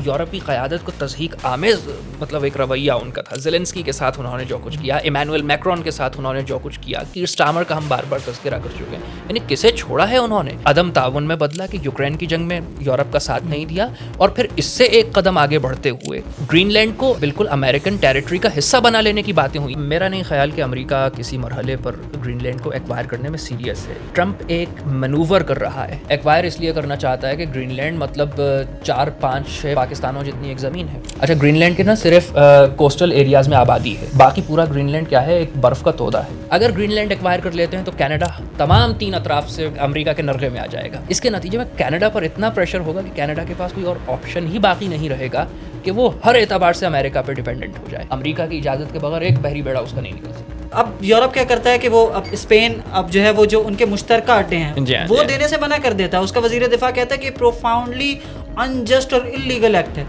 یورپی قیادت کو تضحیک آمیز مطلب ایک رویہ ان کا تھا. زیلنسکی کے ساتھ انہوں نے جو کچھ کیا, ایمانوئل میکرون کے ساتھ انہوں نے جو کچھ کیا, کیر سٹارمر کا ہم بار بار تذکرہ کر چکے ہیں. یعنی کسے چھوڑا ہے انہوں نے؟ عدم تعاون میں بدلا کہ یوکرین کی جنگ میں یورپ کا ساتھ نہیں دیا, اور پھر اس سے ایک قدم آگے بڑھتے ہوئے گرین لینڈ کو بالکل امریکن ٹیریٹری کا حصہ بنا لینے کی باتیں ہوئی. میرا نہیں خیال کہ امریکہ کسی مرحلے پر گرین لینڈ کو ایکوائر کرنے میں سیریس ہے. ٹرمپ ایک مینوور کر رہا ہے, ایکوائر اس لیے کرنا چاہتا ہے کہ گرین لینڈ مطلب 4-5-6 پاکستانوں جتنی ایک زمین ہے. اچھا, گرین لینڈ کے نا صرف کوسٹل ایریاز میں آبادی ہے, باقی پورا گرین لینڈ کیا ہے, ایک برف کا تودا ہے. اگر گرین لینڈ ایکوائر کر لیتے ہیں تو کینیڈا تمام 3 اطراف سے امریکہ کے نرغے میں آ جائے گا. اس کے نتیجے میں کینیڈا پر اتنا پریشر ہوگا کہ کینیڈا کے پاس کوئی اور آپشن ہی باقی نہیں رہے گا کہ وہ ہر اعتبار سے امریکہ پہ ڈیپینڈنٹ ہو جائے. امریکہ کی اجازت کے بغیر ایک بحری بیڑا اس کا نہیں نکل سکتا. اب یورپ کیا کرتا ہے کہ وہ اب اسپین اب جو ہے وہ جو ان کے مشترکہ اڈے ہیں وہ دینے سے منع کر دیتا ہے. اس کا وزیر دفاع کہتا ہے کہ پروفاؤنڈلی انجسٹ اور اللیگل ایکٹ ہے.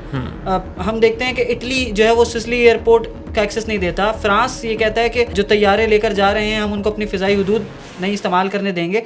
ہم دیکھتے ہیں کہ اٹلی جو ہے وہ سسلی ایئرپورٹ کا ایکسس نہیں دیتا. فرانس یہ کہتا ہے کہ جو طیارے لے کر جا رہے ہیں ہم ان کو اپنی فضائی حدود نہیں استعمال کرنے دیں گے.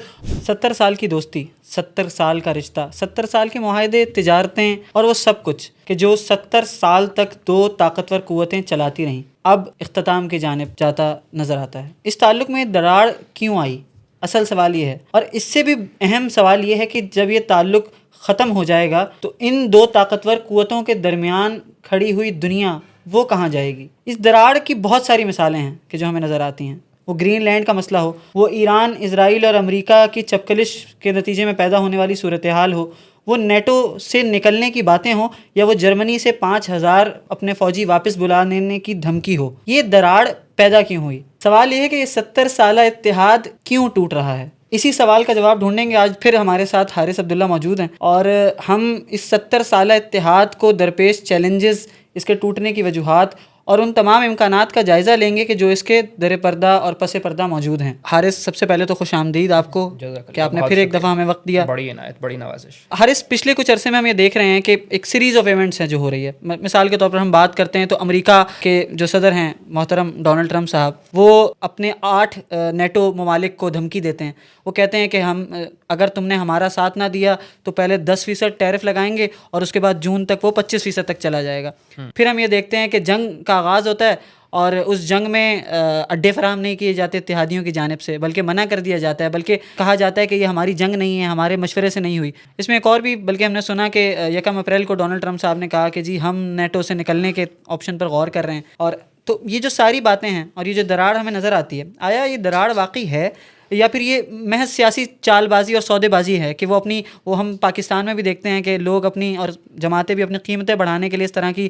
70 سال کی دوستی, 70 سال کا رشتہ, 70 سال کے معاہدے, تجارتیں اور وہ سب کچھ کہ جو 70 سال تک 2 طاقتور قوتیں چلاتی رہیں, اب اختتام کی جانب جاتا نظر آتا ہے. اس تعلق میں دراڑ کیوں آئی؟ اصل سوال یہ ہے, اور اس سے بھی اہم سوال یہ ہے کہ جب یہ تعلق ختم ہو جائے گا تو ان 2 طاقتور قوتوں کے درمیان کھڑی ہوئی دنیا وہ کہاں جائے گی؟ اس دراڑ کی بہت ساری مثالیں ہیں کہ جو ہمیں نظر آتی ہیں. وہ گرین لینڈ کا مسئلہ ہو, وہ ایران, اسرائیل اور امریکہ کی چپکلش کے نتیجے میں پیدا ہونے والی صورتحال ہو, وہ نیٹو سے نکلنے کی باتیں ہوں, یا وہ جرمنی سے 5000 اپنے فوجی واپس بلا لینے کی دھمکی ہو. یہ دراڑ پیدا کیوں ہوئی؟ سوال یہ ہے کہ یہ 70 سالہ اتحاد کیوں ٹوٹ رہا ہے؟ اسی سوال کا جواب ڈھونڈیں گے. آج پھر ہمارے ساتھ حارث عبداللہ موجود ہیں, اور ہم اس 70 سالہ اتحاد کو درپیش چیلنجز, اس کے ٹوٹنے کی وجوہات اور ان تمام امکانات کا جائزہ لیں گے کہ جو اس کے در پردہ اور پس پردہ موجود ہیں. حارث, سب سے پہلے تو خوش آمدید آپ کو کہ آپ نے پھر ایک دفعہ ہمیں وقت دیا. بڑی عنایت, بڑی نوازش. حارث, پچھلے کچھ عرصے میں ہم یہ دیکھ رہے ہیں کہ ایک سیریز آف ایونٹس ہے جو ہو رہی ہے. مثال کے طور پر ہم بات کرتے ہیں تو امریکہ کے جو صدر ہیں محترم ڈونلڈ ٹرمپ صاحب, وہ اپنے 8 نیٹو ممالک کو دھمکی دیتے ہیں. وہ کہتے ہیں کہ ہم اگر تم نے ہمارا ساتھ نہ دیا تو پہلے 10% ٹیرف لگائیں گے اور اس کے بعد جون تک وہ 25% تک چلا جائے گا. پھر ہم یہ دیکھتے ہیں کہ جنگ کا آغاز ہوتا ہے اور اس جنگ میں اڈے فراہم نہیں کیے جاتے اتحادیوں کی جانب سے, بلکہ منع کر دیا جاتا ہے, بلکہ کہا جاتا ہے کہ یہ ہماری جنگ نہیں ہے, ہمارے مشورے سے نہیں ہوئی. اس میں ایک اور بھی, بلکہ ہم نے سنا کہ 1 اپریل کو ڈونلڈ ٹرمپ صاحب نے کہا کہ جی ہم نیٹو سے نکلنے کے آپشن پر غور کر رہے ہیں. اور تو یہ جو ساری باتیں ہیں اور یہ جو دراڑ ہمیں نظر آتی ہے, آیا یہ دراڑ واقعی ہے یا پھر یہ محض سیاسی چال بازی اور سودے بازی ہے کہ وہ ہم پاکستان میں بھی دیکھتے ہیں کہ لوگ اپنی اور جماعتیں بھی اپنی قیمتیں بڑھانے کے لیے اس طرح کی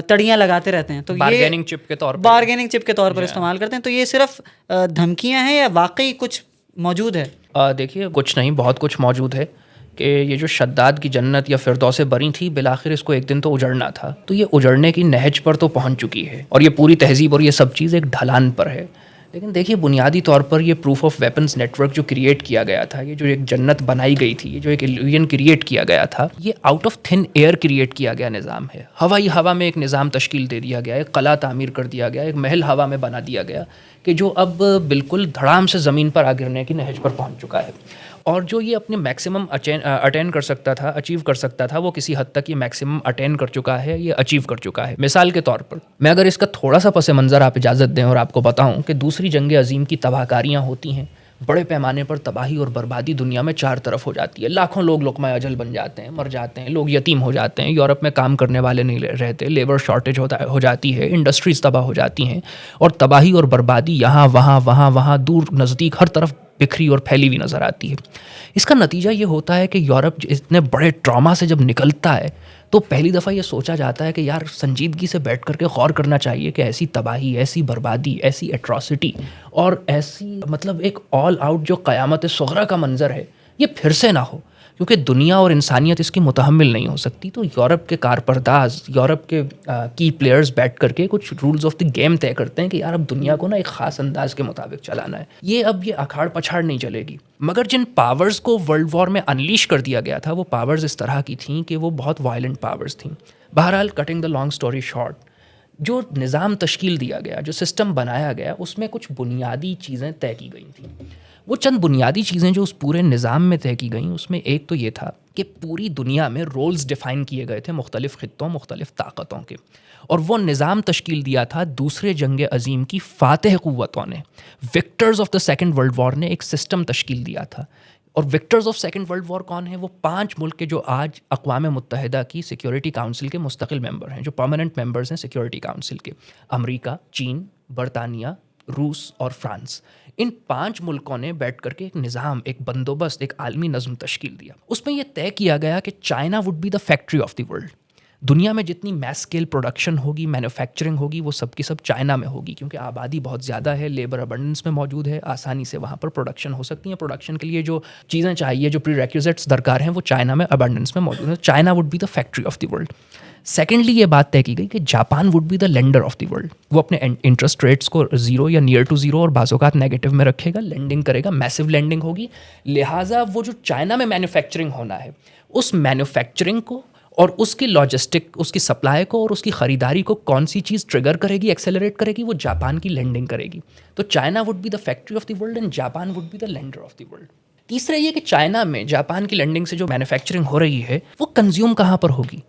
تڑیاں لگاتے رہتے ہیں, تو یہ بارگیننگ چپ کے طور پر استعمال کرتے ہیں. تو یہ صرف دھمکیاں ہیں یا واقعی کچھ موجود ہے؟ دیکھیے, کچھ نہیں, بہت کچھ موجود ہے. کہ یہ جو شداد کی جنت یا فردوس بری تھی, بالآخر اس کو ایک دن تو اجڑنا تھا. تو یہ اجڑنے کی نہج پر تو پہنچ چکی ہے, اور یہ پوری تہذیب اور یہ سب چیز ایک ڈھلان پر ہے. لیکن دیکھیے, بنیادی طور پر یہ proof of weapons network جو کریٹ کیا گیا تھا, یہ جو ایک جنت بنائی گئی تھی, یہ جو ایک ایلوژن کریٹ کیا گیا تھا, یہ out of thin air create کیا گیا نظام ہے. ہوا میں ایک نظام تشکیل دے دیا گیا, ایک قلعہ تعمیر کر دیا گیا, ایک محل ہوا میں بنا دیا گیا کہ جو اب بالکل دھڑام سے زمین پر آ گرنے کی نہج پر پہنچ چکا ہے. اور جو یہ اپنے میکسیمم اٹین کر سکتا تھا, اچیو کر سکتا تھا, وہ کسی حد تک یہ میکسیمم اٹین کر چکا ہے, یہ اچیو کر چکا ہے. مثال کے طور پر میں اگر اس کا تھوڑا سا پس منظر آپ اجازت دیں اور آپ کو بتاؤں کہ دوسری جنگ عظیم کی تباہ کاریاں ہوتی ہیں, بڑے پیمانے پر تباہی اور بربادی دنیا میں 4 طرف ہو جاتی ہے. لاکھوں لوگ لقمہ اجل بن جاتے ہیں, مر جاتے ہیں, لوگ یتیم ہو جاتے ہیں, یورپ میں کام کرنے والے نہیں رہتے, لیبر شارٹیج ہو جاتی ہے, انڈسٹریز تباہ ہو جاتی ہیں, اور تباہی اور بربادی یہاں وہاں دور نزدیک ہر طرف بکھری اور پھیلی ہوئی نظر آتی ہے. اس کا نتیجہ یہ ہوتا ہے کہ یورپ اتنے بڑے ٹراما سے جب نکلتا ہے تو پہلی دفعہ یہ سوچا جاتا ہے کہ یار سنجیدگی سے بیٹھ کر کے غور کرنا چاہیے کہ ایسی تباہی, ایسی بربادی, ایسی ایٹراسٹی اور ایسی مطلب ایک آل آؤٹ جو قیامت صغریٰ کا منظر ہے, یہ پھر سے نہ ہو, کیونکہ دنیا اور انسانیت اس کی متحمل نہیں ہو سکتی. تو یورپ کے کارپرداز, یورپ کے کی پلیئرز بیٹھ کر کے کچھ رولز آف دی گیم طے کرتے ہیں کہ یار اب دنیا کو نا ایک خاص انداز کے مطابق چلانا ہے. یہ اکھاڑ پچھاڑ نہیں چلے گی. مگر جن پاورز کو ورلڈ وار میں انلیش کر دیا گیا تھا, وہ پاورز اس طرح کی تھیں کہ وہ بہت وائلنٹ پاورز تھیں. بہرحال, cutting the long story short, جو نظام تشکیل دیا گیا, جو سسٹم بنایا گیا, اس میں کچھ بنیادی چیزیں طے کی گئی تھیں. وہ چند بنیادی چیزیں جو اس پورے نظام میں طے کی گئیں, اس میں ایک تو یہ تھا کہ پوری دنیا میں رولز ڈیفائن کیے گئے تھے مختلف خطوں, مختلف طاقتوں کے, اور وہ نظام تشکیل دیا تھا دوسرے جنگ عظیم کی فاتح قوتوں نے. Victors of the second world war نے ایک سسٹم تشکیل دیا تھا. اور victors of second world war کون ہیں؟ وہ 5 ملک کے جو آج اقوام متحدہ کی سیکیورٹی کاؤنسل کے مستقل ممبر ہیں, جو پرماننٹ ممبرز ہیں سیکیورٹی کاؤنسل کے. امریکہ, چین, برطانیہ, روس اور فرانس. ان 5 ملکوں نے بیٹھ کر کے ایک نظام, ایک بندوبست, ایک عالمی نظم تشکیل دیا. اس میں یہ طے کیا گیا کہ China would be the factory of the world. دنیا میں جتنی میس اسکیل پروڈکشن ہوگی, مینوفیکچرنگ ہوگی, وہ سب کی سب چائنا میں ہوگی, کیونکہ آبادی بہت زیادہ ہے, لیبر ابنڈنس میں موجود ہے, آسانی سے وہاں پر پروڈکشن ہو سکتی ہیں. پروڈکشن کے لیے جو چیزیں چاہیے, جو پری ریکوزٹس درکار ہیں, وہ چائنا میں ابنڈنس میں موجود ہیں. China would be the factory of the world. Secondly یہ بات طے کی گئی کہ Japan would be the lender of the world. وہ اپنے انٹرسٹ ریٹس کو 0 یا نیئر ٹو 0 اور بعض اوقات نیگیٹو میں رکھے گا, لینڈنگ کرے گا, میسو لینڈنگ ہوگی. لہٰذا وہ جو چائنا میں مینوفیکچرنگ ہونا ہے, اس مینوفیکچرنگ کو اور اس کی لاجسٹک, اس کی سپلائی کو اور اس کی خریداری کو کون سی چیز ٹریگر کرے گی, ایکسیلریٹ کرے گی, وہ جاپان کی لینڈنگ کرے گی. تو China would be the factory of the world and Japan would be the lender of the world. تیسرا یہ کہ چائنا میں جاپان کی لینڈنگ سے جو مینوفیکچرنگ ہو رہی ہے, وہ کنزیوم کہاں پر ہوگی؟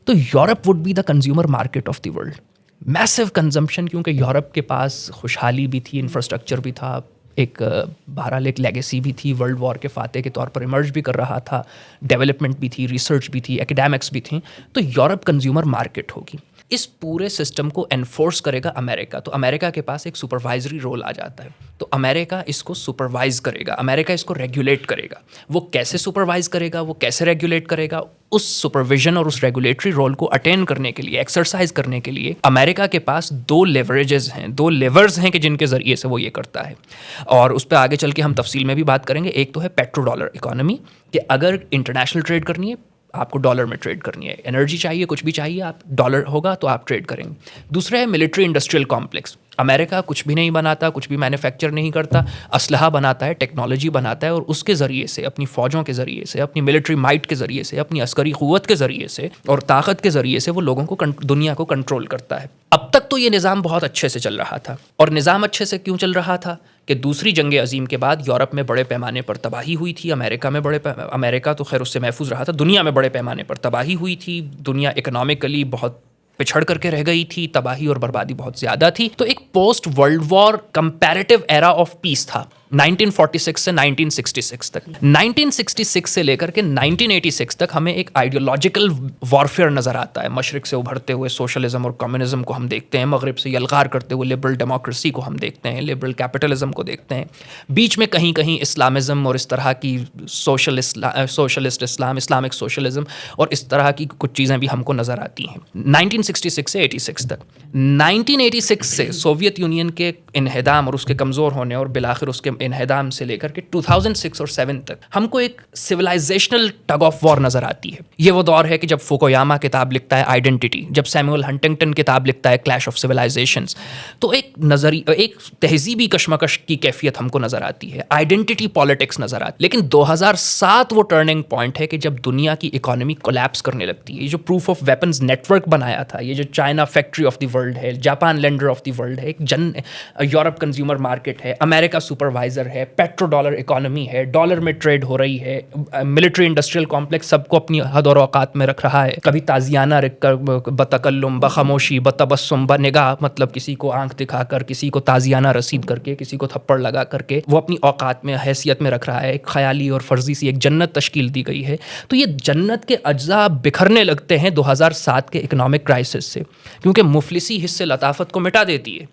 تو Europe would be the consumer market of the world. Mass consumption, کیونکہ یورپ کے پاس خوشحالی بھی تھی, انفراسٹرکچر بھی تھا, ایک بہرحال ایک لیگیسی بھی تھی, ورلڈ وار کے فاتح کے طور پر ایمرج بھی کر رہا تھا, ڈیولپمنٹ بھی تھی, ریسرچ بھی تھی, ایکڈیمکس بھی تھیں. تو یورپ کنزیومر مارکیٹ ہوگی. اس پورے سسٹم کو انفورس کرے گا امریکہ. تو امریکہ کے پاس ایک سپروائزری رول آ جاتا ہے. تو امریکہ اس کو سپروائز کرے گا, امریکہ اس کو ریگولیٹ کرے گا. وہ کیسے سپروائز کرے گا, وہ کیسے ریگولیٹ کرے گا؟ اس سپرویژن اور اس ریگولیٹری رول کو اٹین کرنے کے لیے, ایکسرسائز کرنے کے لیے امریکہ کے پاس 2 لیوریجز ہیں, 2 لیورز ہیں کہ جن کے ذریعے سے وہ یہ کرتا ہے. اور اس پہ آگے چل کے ہم تفصیل میں بھی بات کریں گے. ایک تو ہے پیٹرو ڈالر اکانومی, کہ اگر انٹرنیشنل ٹریڈ کرنی ہے, آپ کو ڈالر میں ٹریڈ کرنی ہے, انرجی چاہیے, کچھ بھی چاہیے, آپ ڈالر ہوگا تو آپ ٹریڈ کریں گے. دوسرا ہے ملٹری انڈسٹریل کمپلیکس. امریکہ کچھ بھی نہیں بناتا, کچھ بھی مینوفیکچر نہیں کرتا, اسلحہ بناتا ہے, ٹیکنالوجی بناتا ہے, اور اس کے ذریعے سے, اپنی فوجوں کے ذریعے سے, اپنی ملٹری مائٹ کے ذریعے سے, اپنی عسکری قوت کے ذریعے سے اور طاقت کے ذریعے سے وہ لوگوں کو, دنیا کو کنٹرول کرتا ہے. اب تک تو یہ نظام بہت اچھے سے چل رہا تھا. اور نظام اچھے سے کیوں چل رہا تھا؟ کہ دوسری جنگ عظیم کے بعد یورپ میں بڑے پیمانے پر تباہی ہوئی تھی, امریکہ تو خیر اس سے محفوظ رہا تھا, دنیا میں بڑے پیمانے پر تباہی ہوئی تھی, دنیا اکنامکلی بہت پچھڑ کر کے رہ گئی تھی, تباہی اور بربادی بہت زیادہ تھی. تو ایک post world war comparative era of peace تھا 1946 سے 1966 تک. 1966 سے لے کر کے 1986 تک ہمیں ایک آئیڈیولوجیکل وارفیئر نظر آتا ہے. مشرق سے ابھرتے ہوئے سوشلزم اور کمیونزم کو ہم دیکھتے ہیں, مغرب سے یلغار کرتے ہوئے لبرل ڈیموکریسی کو ہم دیکھتے ہیں, لبرل کیپٹلزم کو دیکھتے ہیں, بیچ میں کہیں کہیں اسلامزم اور اس طرح کی سوشلسٹ اسلام, اسلامک سوشلزم اور اس طرح کی کچھ چیزیں بھی ہم کو نظر آتی ہیں. 1966 سے 86 تک. 1986 سے سوویت یونین کے انہدام اور اس کے کمزور ہونے اور بالآخر اس کے انہدام سے لے کر کے 2006 اور 7 تک ہم کو ایک سویلائزیشنل ٹگ آف وار نظر آتی ہے. یہ وہ دور ہے کہ جب فوکویاما کتاب لکھتا ہے آئیڈینٹی, جب سیموئل ہنٹنگٹن کتاب لکھتا ہے کلیش آف سویلائزیشنز, تو ایک تہذیبی کشمکش کی کیفیت ہم کو نظر آتی ہے, آئیڈینٹی پالیٹکس نظر آتی ہے. لیکن 2007 وہ ٹرننگ پوائنٹ ہے کہ جب دنیا کی اکانومی کولیپس کرنے لگتی ہے. یہ جو proof of weapons network بنایا تھا, یہ جو China factory of the world ہے, Japan lender of the world ہے, یورپ کنزیومر مارکیٹ ہے, امریکہ سپروائزر ہے, پیٹرو ڈالر اکانومی ہے, ڈالر میں ٹریڈ ہو رہی ہے, ملٹری انڈسٹریل کمپلیکس سب کو اپنی حد اور اوقات میں رکھ رہا ہے. کبھی تازیانہ رکھ کر, بتکلم, بخاموشی, بتبسم, بنگاہ, مطلب کسی کو آنکھ دکھا کر, کسی کو تازیانہ رسید کر کے, کسی کو تھپڑ لگا کر کے وہ اپنی اوقات میں حیثیت میں رکھ رہا ہے. ایک خیالی اور فرضی سی ایک جنت تشکیل دی گئی ہے. تو یہ جنت کے اجزاء بکھرنے لگتے ہیں 2007 کے اکنامک کرائسس سے, کیونکہ مفلسی حصے لطافت کو مٹا دیتی ہے.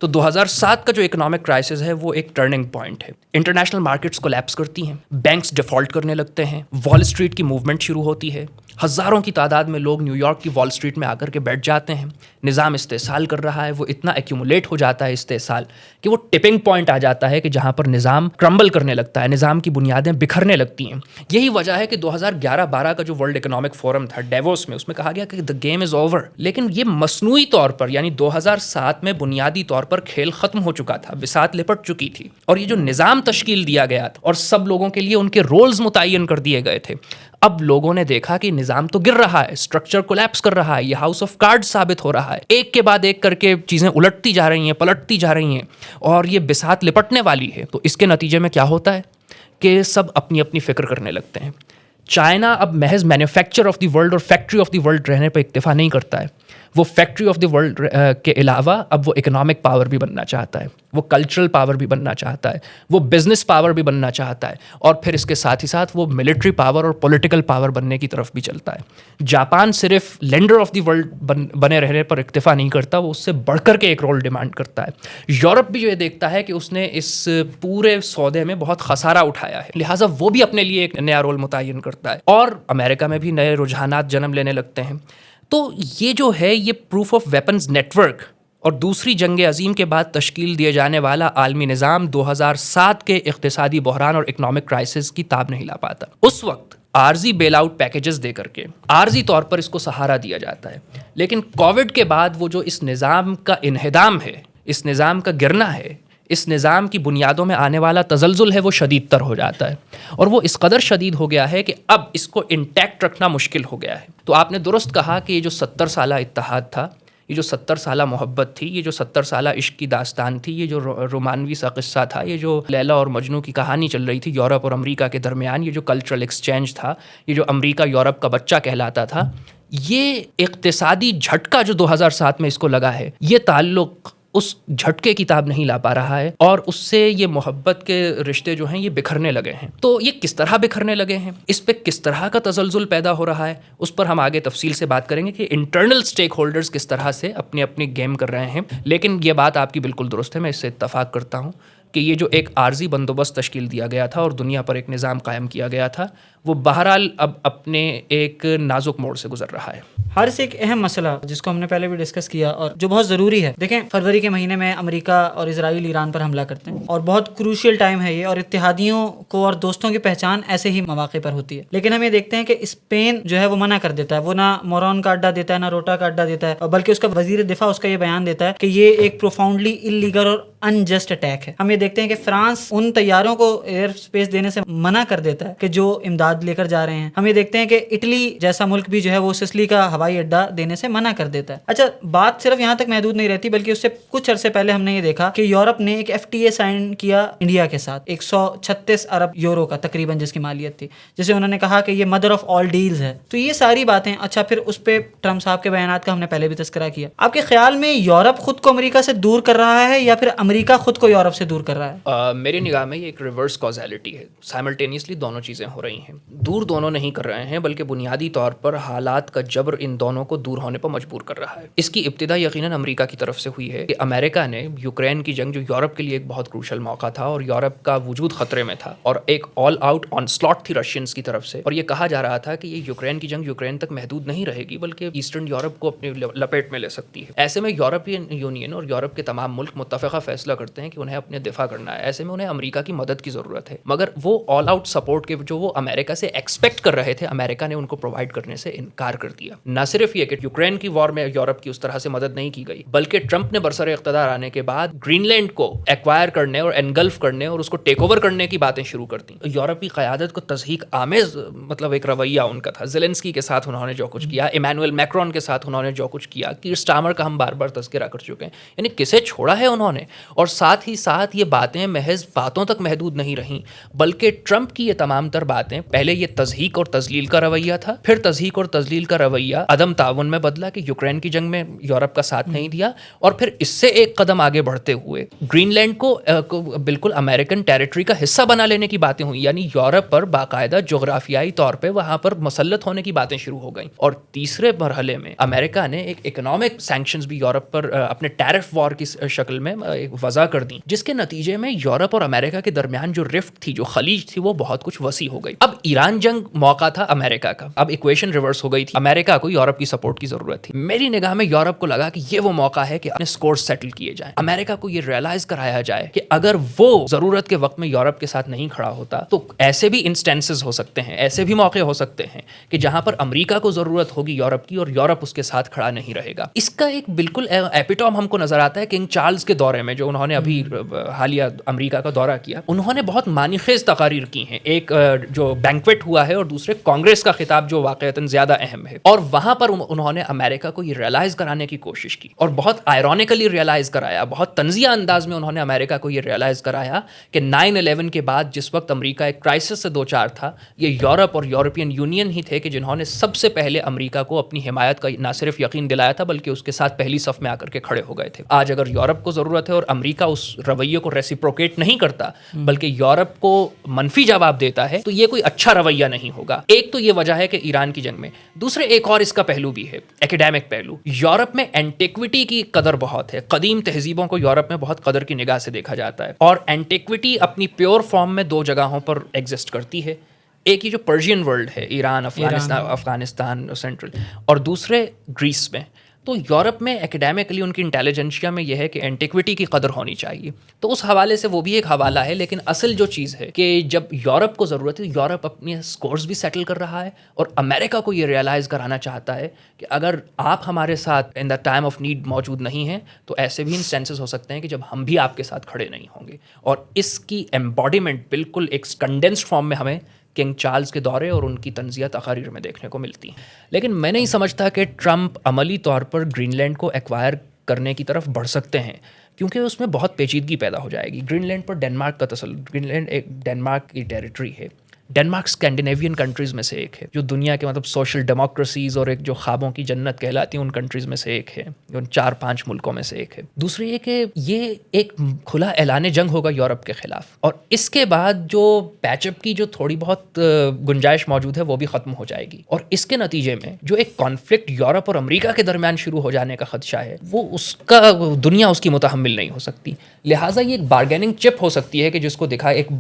تو 2007 کا جو اکنامک کرائسس ہے وہ ایک ٹرننگ پوائنٹ ہے. انٹرنیشنل مارکیٹس کولیپس کرتی ہیں, بینکس ڈیفالٹ کرنے لگتے ہیں, وال اسٹریٹ کی موومنٹ شروع ہوتی ہے, ہزاروں کی تعداد میں لوگ نیو یارک کی وال اسٹریٹ میں آ کر کے بیٹھ جاتے ہیں. نظام استحصال کر رہا ہے, وہ اتنا ایکیومولیٹ ہو جاتا ہے استحصال کہ وہ ٹپنگ پوائنٹ آ جاتا ہے کہ جہاں پر نظام کرمبل کرنے لگتا ہے, نظام کی بنیادیں بکھرنے لگتی ہیں. یہی وجہ ہے کہ 2011-12 کا جو ورلڈ اکنامک فورم تھا ڈیووس میں, اس میں کہا گیا کہ دا گیم از اوور. لیکن یہ مصنوعی طور پر, یعنی 2007 میں بنیادی طور پر کھیل ختم ہو چکا تھا, بساط لپٹ چکی تھی, اور یہ جو نظام تشکیل دیا گیا تھا اور سب لوگوں کے لیے ان کے رولز متعین کر دیے گئے تھے, اب لوگوں نے دیکھا کہ نظام تو گر رہا ہے, اسٹرکچر کولیپس کر رہا ہے, یہ ہاؤس آف کارڈ ثابت ہو رہا ہے, ایک کے بعد ایک کر کے چیزیں الٹتی جا رہی ہیں, پلٹتی جا رہی ہیں, اور یہ بساط لپٹنے والی ہے. تو اس کے نتیجے میں کیا ہوتا ہے کہ سب اپنی اپنی فکر کرنے لگتے ہیں. چائنا اب محض مینوفیکچر آف دی ورلڈ اور فیکٹری آف دی ورلڈ رہنے پہ اکتفا نہیں کرتا ہے, وہ فیکٹری آف دی ورلڈ کے علاوہ اب وہ اکنامک پاور بھی بننا چاہتا ہے, وہ کلچرل پاور بھی بننا چاہتا ہے, وہ بزنس پاور بھی بننا چاہتا ہے, اور پھر اس کے ساتھ ہی ساتھ وہ ملٹری پاور اور پولیٹیکل پاور بننے کی طرف بھی چلتا ہے. جاپان صرف لینڈر آف دی ورلڈ بنے رہنے پر اکتفا نہیں کرتا, وہ اس سے بڑھ کر کے ایک رول ڈیمانڈ کرتا ہے. یورپ بھی جو یہ دیکھتا ہے کہ اس نے اس پورے سودے میں بہت خسارہ اٹھایا ہے, لہٰذا وہ بھی اپنے لیے ایک نیا رول متعین کرتا ہے, اور امریکہ میں بھی نئے رجحانات جنم لینے لگتے ہیں. تو یہ جو ہے یہ proof of weapons network اور دوسری جنگ عظیم کے بعد تشکیل دیے جانے والا عالمی نظام 2007 کے اقتصادی بحران اور اکنامک کرائسس کی تاب نہیں لا پاتا. اس وقت عارضی بیل آؤٹ پیکیجز دے کر کے عارضی طور پر اس کو سہارا دیا جاتا ہے, لیکن کووڈ کے بعد وہ جو اس نظام کا انہدام ہے, اس نظام کا گرنا ہے, اس نظام کی بنیادوں میں آنے والا تزلزل ہے, وہ شدید تر ہو جاتا ہے, اور وہ اس قدر شدید ہو گیا ہے کہ اب اس کو انٹیکٹ رکھنا مشکل ہو گیا ہے. تو آپ نے درست کہا کہ یہ جو 70 سالہ اتحاد تھا, یہ جو 70 سالہ محبت تھی, یہ جو 70 سالہ عشق کی داستان تھی, یہ جو رومانوی سا قصہ تھا, یہ جو لیلا اور مجنو کی کہانی چل رہی تھی یورپ اور امریکہ کے درمیان, یہ جو کلچرل ایکسچینج تھا, یہ جو امریکہ یورپ کا بچہ کہلاتا تھا, یہ اقتصادی جھٹکا جو 2007 میں اس کو لگا ہے, یہ تعلق اس جھٹکے کی تاب نہیں لا پا رہا ہے, اور اس سے یہ محبت کے رشتے جو ہیں یہ بکھرنے لگے ہیں. تو یہ کس طرح بکھرنے لگے ہیں, اس پہ کس طرح کا تزلزل پیدا ہو رہا ہے, اس پر ہم آگے تفصیل سے بات کریں گے کہ انٹرنل سٹیک ہولڈرز کس طرح سے اپنی اپنی گیم کر رہے ہیں. لیکن یہ بات آپ کی بالکل درست ہے, میں اس سے اتفاق کرتا ہوں کہ یہ جو ایک عارضی بندوبست تشکیل دیا گیا تھا اور دنیا پر ایک نظام قائم کیا گیا تھا, وہ بہرحال اب اپنے ایک نازک موڑ سے گزر رہا ہے. ہر سے ایک اہم مسئلہ جس کو ہم نے پہلے بھی ڈسکس کیا اور جو بہت ضروری ہے, دیکھیں فروری کے مہینے میں امریکہ اور اسرائیل ایران پر حملہ کرتے ہیں, اور بہت کروشل ٹائم ہے یہ, اور اتحادیوں کو اور دوستوں کی پہچان ایسے ہی مواقع پر ہوتی ہے. لیکن ہم یہ دیکھتے ہیں کہ اسپین جو ہے وہ منع کر دیتا ہے, وہ نہ مورون کا اڈا دیتا ہے, نہ روٹا کا اڈا دیتا ہے, بلکہ اس کا وزیر دفاع اس کا یہ بیان دیتا ہے کہ یہ ایک پروفاؤنڈلی انلیگل اور انجسٹ اٹیک ہے. ہم یہ دیکھتے ہیں کہ فرانس ان طیاروں کو ایئر اسپیس دینے سے منع کر دیتا ہے کہ جو امداد لے کر جا رہے ہیں. ہم یہ دیکھتے ہیں کہ اٹلی جیسا ملک بھی جو ہے وہ سسلی کا ہوائی اڈا دینے سے منع کر دیتا ہے. اچھا, بات صرف یہاں تک محدود نہیں رہتی, بلکہ اس سے کچھ عرصے پہلے ہم نے یہ دیکھا کہ یورپ نے ایک FTA سائن کیا انڈیا کے ساتھ 136 ارب یورو کا تقریباً, جس کی مالیت تھی, جسے انہوں نے کہا کہ یہ مدر آف آل ڈیلز ہے. تو یہ ساری باتیں, اچھا پھر اس پہ ٹرمپ صاحب کے بیانات کا ہم نے پہلے بھی تذکرہ کیا. آپ کے خیال میں یورپ خود کو امریکہ سے دور کر رہا ہے یا پھر امریکہ خود کو یورپ سے دور کر رہا ہے؟ میری نگاہ میں یہ ایک ریورس کازیلٹی ہے, سائملٹینیسلی دونوں چیزیں ہو رہی ہیں. دور دونوں نہیں کر رہے ہیں, بلکہ بنیادی طور پر حالات کا جبر ان دونوں کو دور ہونے پر مجبور کر رہا ہے. اس کی ابتدا یقیناً امریکہ کی طرف سے ہوئی ہے کہ امریکہ نے یوکرین کی جنگ, جو یورپ کے لیے ایک بہت کروشل موقع تھا اور یورپ کا وجود خطرے میں تھا, اور ایک آل آؤٹ آن سلاٹ تھی رشینز کی طرف سے, اور یہ کہا جا رہا تھا کہ یہ یوکرین کی جنگ یوکرین تک محدود نہیں رہے گی بلکہ ایسٹرن یورپ کو اپنے لپیٹ میں لے سکتی ہے. ایسے میں یورپین یونین اور یورپ کے تمام ملک متفقہ فیصلہ کرتے ہیں کہ انہیں اپنے دفاع کرنا ہے. ایسے میں انہیں امریکہ کی مدد کی ضرورت ہے, مگر وہ آل آؤٹ سپورٹ کے جو وہ امریکہ سے ایکسپیکٹ کر رہے تھے, امریکہ نے ان کو پرووائڈ کرنے سے انکار کر دیا. نہ صرف یہ کہ یوکرین کی وار میں یورپ کی اس طرح سے مدد نہیں کی گئی, بلکہ ٹرمپ نے برسر اقتدار آنے کے بعد گرین لینڈ کو ایکوائر کرنے اور انگلف کرنے اور اس کو ٹیک اوور کرنے کی باتیں شروع کر دیں. یورپی قیادت کو تضحیک آمیز مطلب ایک رویہ ان کا تھا. زیلنسکی کے ساتھ انہوں نے جو کچھ کیا, ایمانوئل میکرون کے ساتھ انہوں نے جو کچھ کیا, کیر سٹارمر کا ہم بار بار تذکرہ کر چکے ہیں, یعنی کسے چھوڑا ہے انہوں نے. اور ساتھ ہی ساتھ یہ باتیں محض باتوں تک محدود نہیں رہیں, بلکہ ٹرمپ کی یہ تمام تر باتیں, پہلے یہ تضحیک اور تذلیل کا رویہ تھا, پھر تضحیک اور تذلیل کا رویہ عدم تعاون میں بدلا کہ یوکرین کی جنگ میں یورپ کا ساتھ نہیں دیا, اور پھر اس سے ایک قدم آگے بڑھتے ہوئے گرین لینڈ کو بالکل امریکن ٹیریٹری کا حصہ بنا لینے کی باتیں ہوئی, یعنی یورپ پر باقاعدہ جغرافیائی طور پہ وہاں پر مسلط ہونے کی باتیں شروع ہو گئیں. اور تیسرے مرحلے میں امریکہ نے ایک اکنامک سینکشنز بھی یورپ پر اپنے ٹیرف وار کی شکل میں وضع کر دیں، جس کے نتیجے میں یورپ اور امریکہ کے درمیان جو رفٹ تھی، جو خلیج تھی، وہ بہت کچھ وسیع ہو گئی. اب ایران جنگ موقع تھا امریکہ کا، اب ایکویشن ریورس ہو گئی تھی، امریکہ کو یورپ کی سپورٹ کی ضرورت تھی. میری نگاہ میں یورپ کو لگا کہ یہ وہ موقع ہے کہ اپنے سکور سیٹل کیے جائیں. امریکہ کو یہ ریئلائز کرایا جائے کہ اگر وہ ضرورت کے وقت میں یورپ کے ساتھ نہیں کھڑا ہوتا تو ایسے بھی انسٹینسز ہو سکتے ہیں، ایسے بھی موقع ہو سکتے ہیں کہ جہاں پر امریکہ کو ضرورت ہوگی یورپ کی اور یورپ اس کے ساتھ کھڑا نہیں رہے گا. اس کا ایک بالکل ایپیٹوم ہم کو نظر آتا ہے کنگ چارلز کے دورے میں، جو انہوں نے ابھی حالیہ امریکہ کا دورہ کیا. انہوں نے بہت معنی خیز تقاریر کی ہیں، ایک جو بینکویٹ ہوا ہے اور دوسرے کانگریس کا خطاب جو واقعتاً زیادہ اہم ہے. اور وہاں پر انہوں نے امریکہ کو یہ ریئلائز کرانے کی کوشش کی اور بہت آئرونیکلی ریئلائز کرایا، بہت طنزیہ انداز میں انہوں نے امریکہ کو یہ ریئلائز کرایا کہ 9/11 کے بعد جس وقت امریکہ ایک کرائسس سے دوچار تھا، یہ یورپ اور یورپین یونین ہی تھے کہ جنہوں نے سب سے پہلے امریکہ کو اپنی حمایت کا نہ صرف یقین دلایا تھا بلکہ اس کے ساتھ پہلی صف میں آ کر کے کھڑے ہو گئے تھے. آج اگر یورپ کو ضرورت ہے اور امریکہ اس رویے کو ریسیپروکیٹ نہیں کرتا بلکہ یورپ کو منفی جواب دیتا ہے تو یہ کوئی اچھا رویہ نہیں ہوگا. ایک تو یہ وجہ ہے کہ ایران کی جنگ میں، دوسرے ایک اور اس کا پہلو بھی ہے، ایکیڈیمک پہلو. یورپ میں اینٹیکوٹی کی قدر بہت ہے، قدیم تہذیبوں کو یورپ میں بہت قدر کی نگاہ سے دیکھا جاتا ہے، اور اینٹیکوٹی اپنی پیور فارم میں دو جگہوں پر ایگزسٹ کرتی ہے. ایک یہ جو پرشین ورلڈ ہے، ایران، افغانستان سینٹرل، اور دوسرے گریس میں. تو یورپ میں ایکیڈیمکلی ان کی انٹیلیجنشیا میں یہ ہے کہ اینٹیکوٹی کی قدر ہونی چاہیے. تو اس حوالے سے وہ بھی ایک حوالہ ہے، لیکن اصل جو چیز ہے کہ جب یورپ کو ضرورت ہے، یورپ اپنے سکورز بھی سیٹل کر رہا ہے اور امریکہ کو یہ ریئلائز کرانا چاہتا ہے کہ اگر آپ ہمارے ساتھ ان دا ٹائم آف نیڈ موجود نہیں ہیں تو ایسے بھی انسٹینسز ہو سکتے ہیں کہ جب ہم بھی آپ کے ساتھ کھڑے نہیں ہوں گے. اور اس کی ایمباڈیمنٹ بالکل ایک کنڈینسڈ فارم میں ہمیں کنگ چارلز کے دورے اور ان کی طنزیہ تقاریر میں دیکھنے کو ملتی ہیں. لیکن میں نہیں سمجھتا کہ ٹرمپ عملی طور پر گرین لینڈ کو ایکوائر کرنے کی طرف بڑھ سکتے ہیں، کیونکہ اس میں بہت پیچیدگی پیدا ہو جائے گی. گرین لینڈ پر ڈنمارک کا تسلط، گرین لینڈ ایک ڈنمارک کی ٹیریٹری ہے. ڈنمارک اسکینڈینیوین کنٹریز میں سے ایک ہے، جو دنیا کے مطلب سوشل ڈیموکریسیز اور ایک جو خوابوں کی جنت کہلاتی ہیں ان کنٹریز میں سے ایک ہے، ان 4-5 ملکوں میں سے ایک ہے. دوسری یہ کہ یہ ایک کھلا اعلان جنگ ہوگا یورپ کے خلاف، اور اس کے بعد جو پیچ اپ کی جو تھوڑی بہت گنجائش موجود ہے وہ بھی ختم ہو جائے گی. اور اس کے نتیجے میں جو ایک کانفلکٹ یورپ اور امریکہ کے درمیان شروع ہو جانے کا خدشہ ہے، وہ اس کا دنیا اس کی متحمل نہیں ہو سکتی. لہٰذا یہ ایک بارگیننگ چپ ہو سکتی ہے کہ جس کو دکھا ایک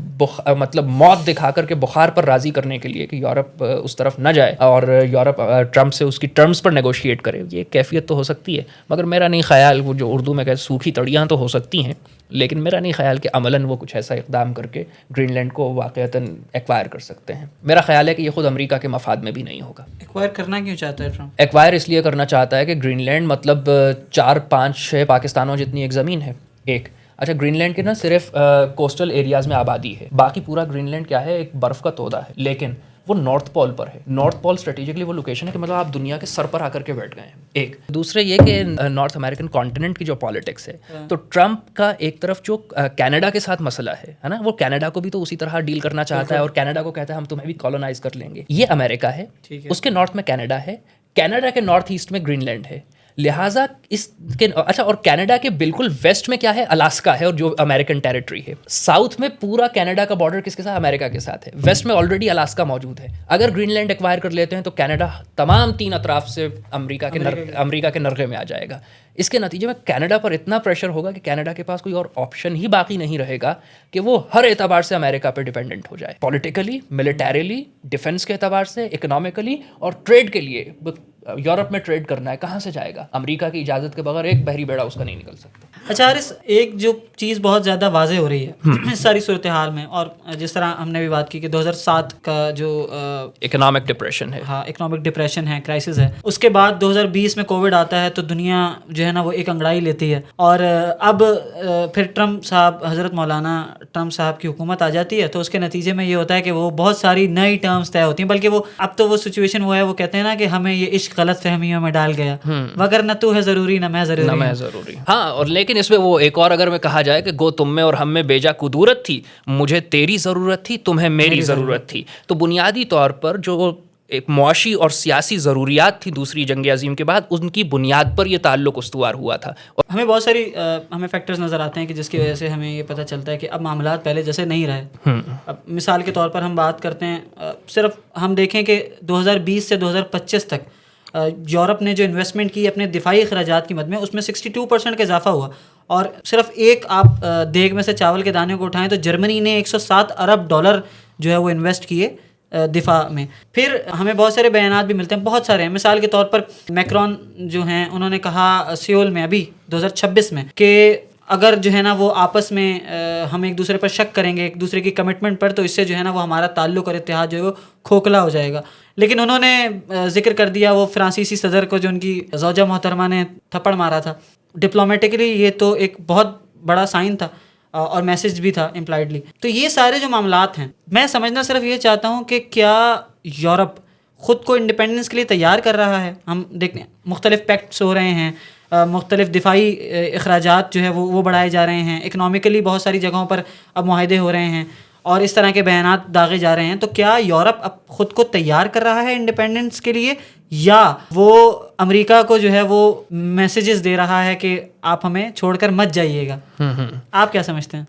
مطلب موت دکھا کر کے بخار پر راضی کرنے کے لیے کہ یورپ اس طرف نہ جائے اور یورپ ٹرمپ سے اس کی ٹرمز پر نیگوشیٹ کرے. یہ کیفیت تو ہو سکتی ہے، مگر میرا نہیں خیال، وہ جو اردو میں کہتے سوکھی تڑیاں تو ہو سکتی ہیں، لیکن میرا نہیں خیال کہ عملاً وہ کچھ ایسا اقدام کر کے گرین لینڈ کو واقعتاً ایکوائر کر سکتے ہیں. میرا خیال ہے کہ یہ خود امریکہ کے مفاد میں بھی نہیں ہوگا. ایکوائر کرنا کیوں چاہتا ہے ٹرمپ؟ ایکوائر اس لیے کرنا چاہتا ہے کہ گرین لینڈ مطلب 4-5-6 پاکستانوں جتنی ایک زمین ہے. ایک اچھا، گرین لینڈ کے نا صرف کوسٹل ایریاز میں آبادی ہے، باقی پورا گرین لینڈ کیا ہے، ایک برف کا تودہ ہے، لیکن وہ نارتھ پول پر ہے. نارتھ پول اسٹریٹجکلی وہ لوکیشن ہے کہ مطلب آپ دنیا کے سر پر آ کر کے بیٹھ گئے ہیں. ایک دوسرے یہ کہ نارتھ امریکن کانٹیننٹ کی جو پالیٹکس ہے، تو ٹرمپ کا ایک طرف جو کینیڈا کے ساتھ مسئلہ ہے نا، وہ کینیڈا کو بھی تو اسی طرح ڈیل کرنا چاہتا ہے اور کینیڈا کو کہتا ہے ہم تمہیں بھی کالونائز کر لیں گے. یہ امریکہ ہے، اس کے نارتھ میں کینیڈا ہے، کینیڈا کے نارتھ ایسٹ میں گرین لینڈ ہے. لہٰذا اس کے اچھا، اور کینیڈا کے بالکل ویسٹ میں کیا ہے، الاسکا ہے، اور جو امریکن ٹیریٹری ہے. ساؤتھ میں پورا کینیڈا کا بارڈر کس کے ساتھ، امریکہ کے ساتھ ہے. ویسٹ میں آلریڈی الاسکا موجود ہے. اگر گرین لینڈ ایکوائر کر لیتے ہیں تو کینیڈا تمام 3 اطراف سے امریکہ کے نرغے میں آ جائے گا. اس کے نتیجے میں کینیڈا پر اتنا پریشر ہوگا کہ کینیڈا کے پاس کوئی اور آپشن ہی باقی نہیں رہے گا کہ وہ ہر اعتبار سے امریکہ پہ ڈیپینڈنٹ ہو جائے، پولیٹیکلی، ملیٹریلی، ڈیفنس کے اعتبار سے، اکنامیکلی، اور ٹریڈ کے لیے. یورپ میں ٹریڈ کرنا ہے، کہاں سے جائے گا؟ امریکہ کی اجازت کے بغیر ایک بحری بیڑا اس کا نہیں نکل سکتا. اچھا حارث، ایک جو چیز بہت زیادہ واضح ہو رہی ہے اس ساری صورتحال میں، اور جس طرح ہم نے بھی بات کی کہ 2007 کا جو اکنامک ڈپریشن ہے، ہاں اکنامک ڈپریشن ہے، کرائسس ہے، اس کے بعد 2020 میں کووڈ آتا ہے تو دنیا جو ہے نا وہ ایک انگڑائی لیتی ہے. اور اب پھر ٹرمپ صاحب، حضرت مولانا ٹرمپ صاحب کی حکومت آ جاتی ہے، تو اس کے نتیجے میں یہ ہوتا ہے کہ وہ بہت ساری نئی ٹرمز طے ہوتی ہیں. بلکہ وہ اب تو وہ سچویشن وہ ہے، وہ کہتے ہیں نا کہ ہمیں یہ عشق غلط فہمیوں میں ڈال گیا، مگر نہ تو ہے ضروری نہ میں ضروری. ہاں، اور لیکن اس میں وہ ایک اور اگر میں کہا جائے کہ گو تم میں اور ہم میں بیجا قدورت تھی، مجھے تیری ضرورت تھی، تمہیں میری ضرورت تھی. تو بنیادی طور پر جو ایک معاشی اور سیاسی ضروریات تھی دوسری جنگ عظیم کے بعد، ان کی بنیاد پر یہ تعلق استوار ہوا تھا. ہمیں بہت ساری ہمیں فیکٹرز نظر آتے ہیں کہ جس کی وجہ سے ہمیں یہ پتہ چلتا ہے کہ اب معاملات پہلے جیسے نہیں رہے. اب مثال کے طور پر ہم بات کرتے ہیں، صرف ہم دیکھیں کہ 2020 سے 2025 تک یورپ نے جو انویسٹمنٹ کی اپنے دفاعی اخراجات کی مد میں، اس میں 62% کا اضافہ ہوا. اور صرف ایک آپ دیگ میں سے چاول کے دانے کو اٹھائیں تو جرمنی نے 107 ارب ڈالر جو ہے وہ انویسٹ کیے دفاع میں. پھر ہمیں بہت سارے بیانات بھی ملتے ہیں، بہت سارے ہیں. مثال کے طور پر میکرون جو ہیں انہوں نے کہا سیول میں ابھی 2026 میں کہ اگر جو ہے نا وہ آپس میں ہم ایک دوسرے پر شک کریں گے، ایک دوسرے کی کمٹمنٹ پر، تو اس سے جو ہے نا وہ ہمارا تعلق اور اتحاد جو ہے وہ کھوکھلا ہو جائے گا. لیکن انہوں نے ذکر کر دیا وہ فرانسیسی صدر کو جو ان کی زوجہ محترمہ نے تھپڑ مارا تھا. ڈپلومیٹکلی یہ تو ایک بہت بڑا سائن تھا اور میسج بھی تھا امپلائڈلی. تو یہ سارے جو معاملات ہیں، میں سمجھنا صرف یہ چاہتا ہوں کہ کیا یورپ خود کو انڈیپینڈنس کے لیے تیار کر رہا ہے. ہم دیکھتے ہیں مختلف پیکٹس ہو رہے ہیں، مختلف دفاعی اخراجات جو ہے وہ بڑھائے جا رہے ہیں، اکنامیکلی بہت ساری جگہوں پر اب معاہدے ہو رہے ہیں اور اس طرح کے بیانات داغے جا رہے ہیں. تو کیا یورپ اب خود کو تیار کر رہا ہے انڈیپینڈنس کے لیے، یا وہ امریکہ کو جو ہے وہ میسیجز دے رہا ہے کہ آپ ہمیں چھوڑ کر مت جائیے گا؟ آپ کیا سمجھتے ہیں؟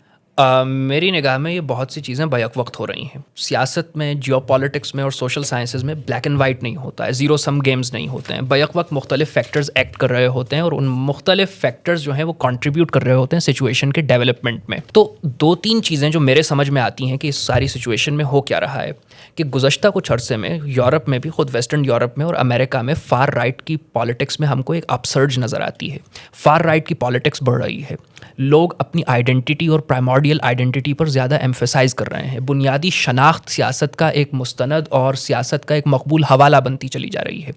میری نگاہ میں یہ بہت سی چیزیں بیک وقت ہو رہی ہیں. سیاست میں، جیو پالیٹکس میں اور سوشل سائنسز میں بلیک اینڈ وائٹ نہیں ہوتا ہے، زیرو سم گیمز نہیں ہوتے ہیں. بیک وقت مختلف فیکٹرز ایکٹ کر رہے ہوتے ہیں اور ان مختلف فیکٹرز جو ہیں وہ کنٹریبیوٹ کر رہے ہوتے ہیں سچویشن کے ڈیولپمنٹ میں. تو 2-3 چیزیں جو میرے سمجھ میں آتی ہیں کہ اس ساری سچویشن میں ہو کیا رہا ہے کہ گزشتہ کچھ عرصے میں یورپ میں بھی، خود ویسٹرن یورپ میں اور امریکہ میں، فار رائٹ کی پالیٹکس میں ہم کو ایک اپسرج نظر آتی ہے. فار رائٹ کی پالیٹکس بڑھ رہی ہے. لوگ اپنی آئیڈینٹی اور پرائمارڈیل آئیڈینٹی پر زیادہ ایمفیسائز کر رہے ہیں. بنیادی شناخت سیاست کا ایک مستند اور سیاست کا ایک مقبول حوالہ بنتی چلی جا رہی ہے.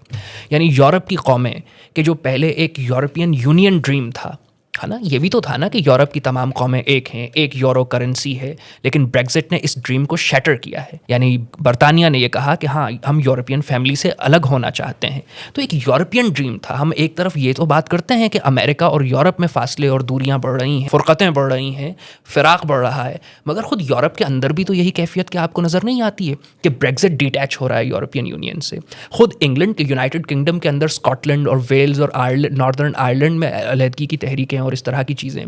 یعنی یورپ کی قومیں کہ جو پہلے ایک یورپین یونین ڈریم تھا، ہے نا، یہ بھی تو تھا نا کہ یورپ کی تمام قومیں ایک ہیں، ایک یورو کرنسی ہے، لیکن بریگزٹ نے اس ڈریم کو شیٹر کیا ہے. یعنی برطانیہ نے یہ کہا کہ ہاں ہم یورپین فیملی سے الگ ہونا چاہتے ہیں. تو ایک یورپین ڈریم تھا. ہم ایک طرف یہ تو بات کرتے ہیں کہ امریکہ اور یورپ میں فاصلے اور دوریاں بڑھ رہی ہیں، فرقتیں بڑھ رہی ہیں، فراق بڑھ رہا ہے، مگر خود یورپ کے اندر بھی تو یہی کیفیت کہ آپ کو نظر نہیں آتی ہے کہ بریگزٹ ڈیٹیچ ہو رہا ہے یورپین یونین سے. خود انگلینڈ کے یونائٹڈ کنگڈم کے اندر اسکاٹ لینڈ اور ویلز اور ناردرن آئرلینڈ میں علیحدگی کی تحریکیں اور اس طرح کی چیزیں.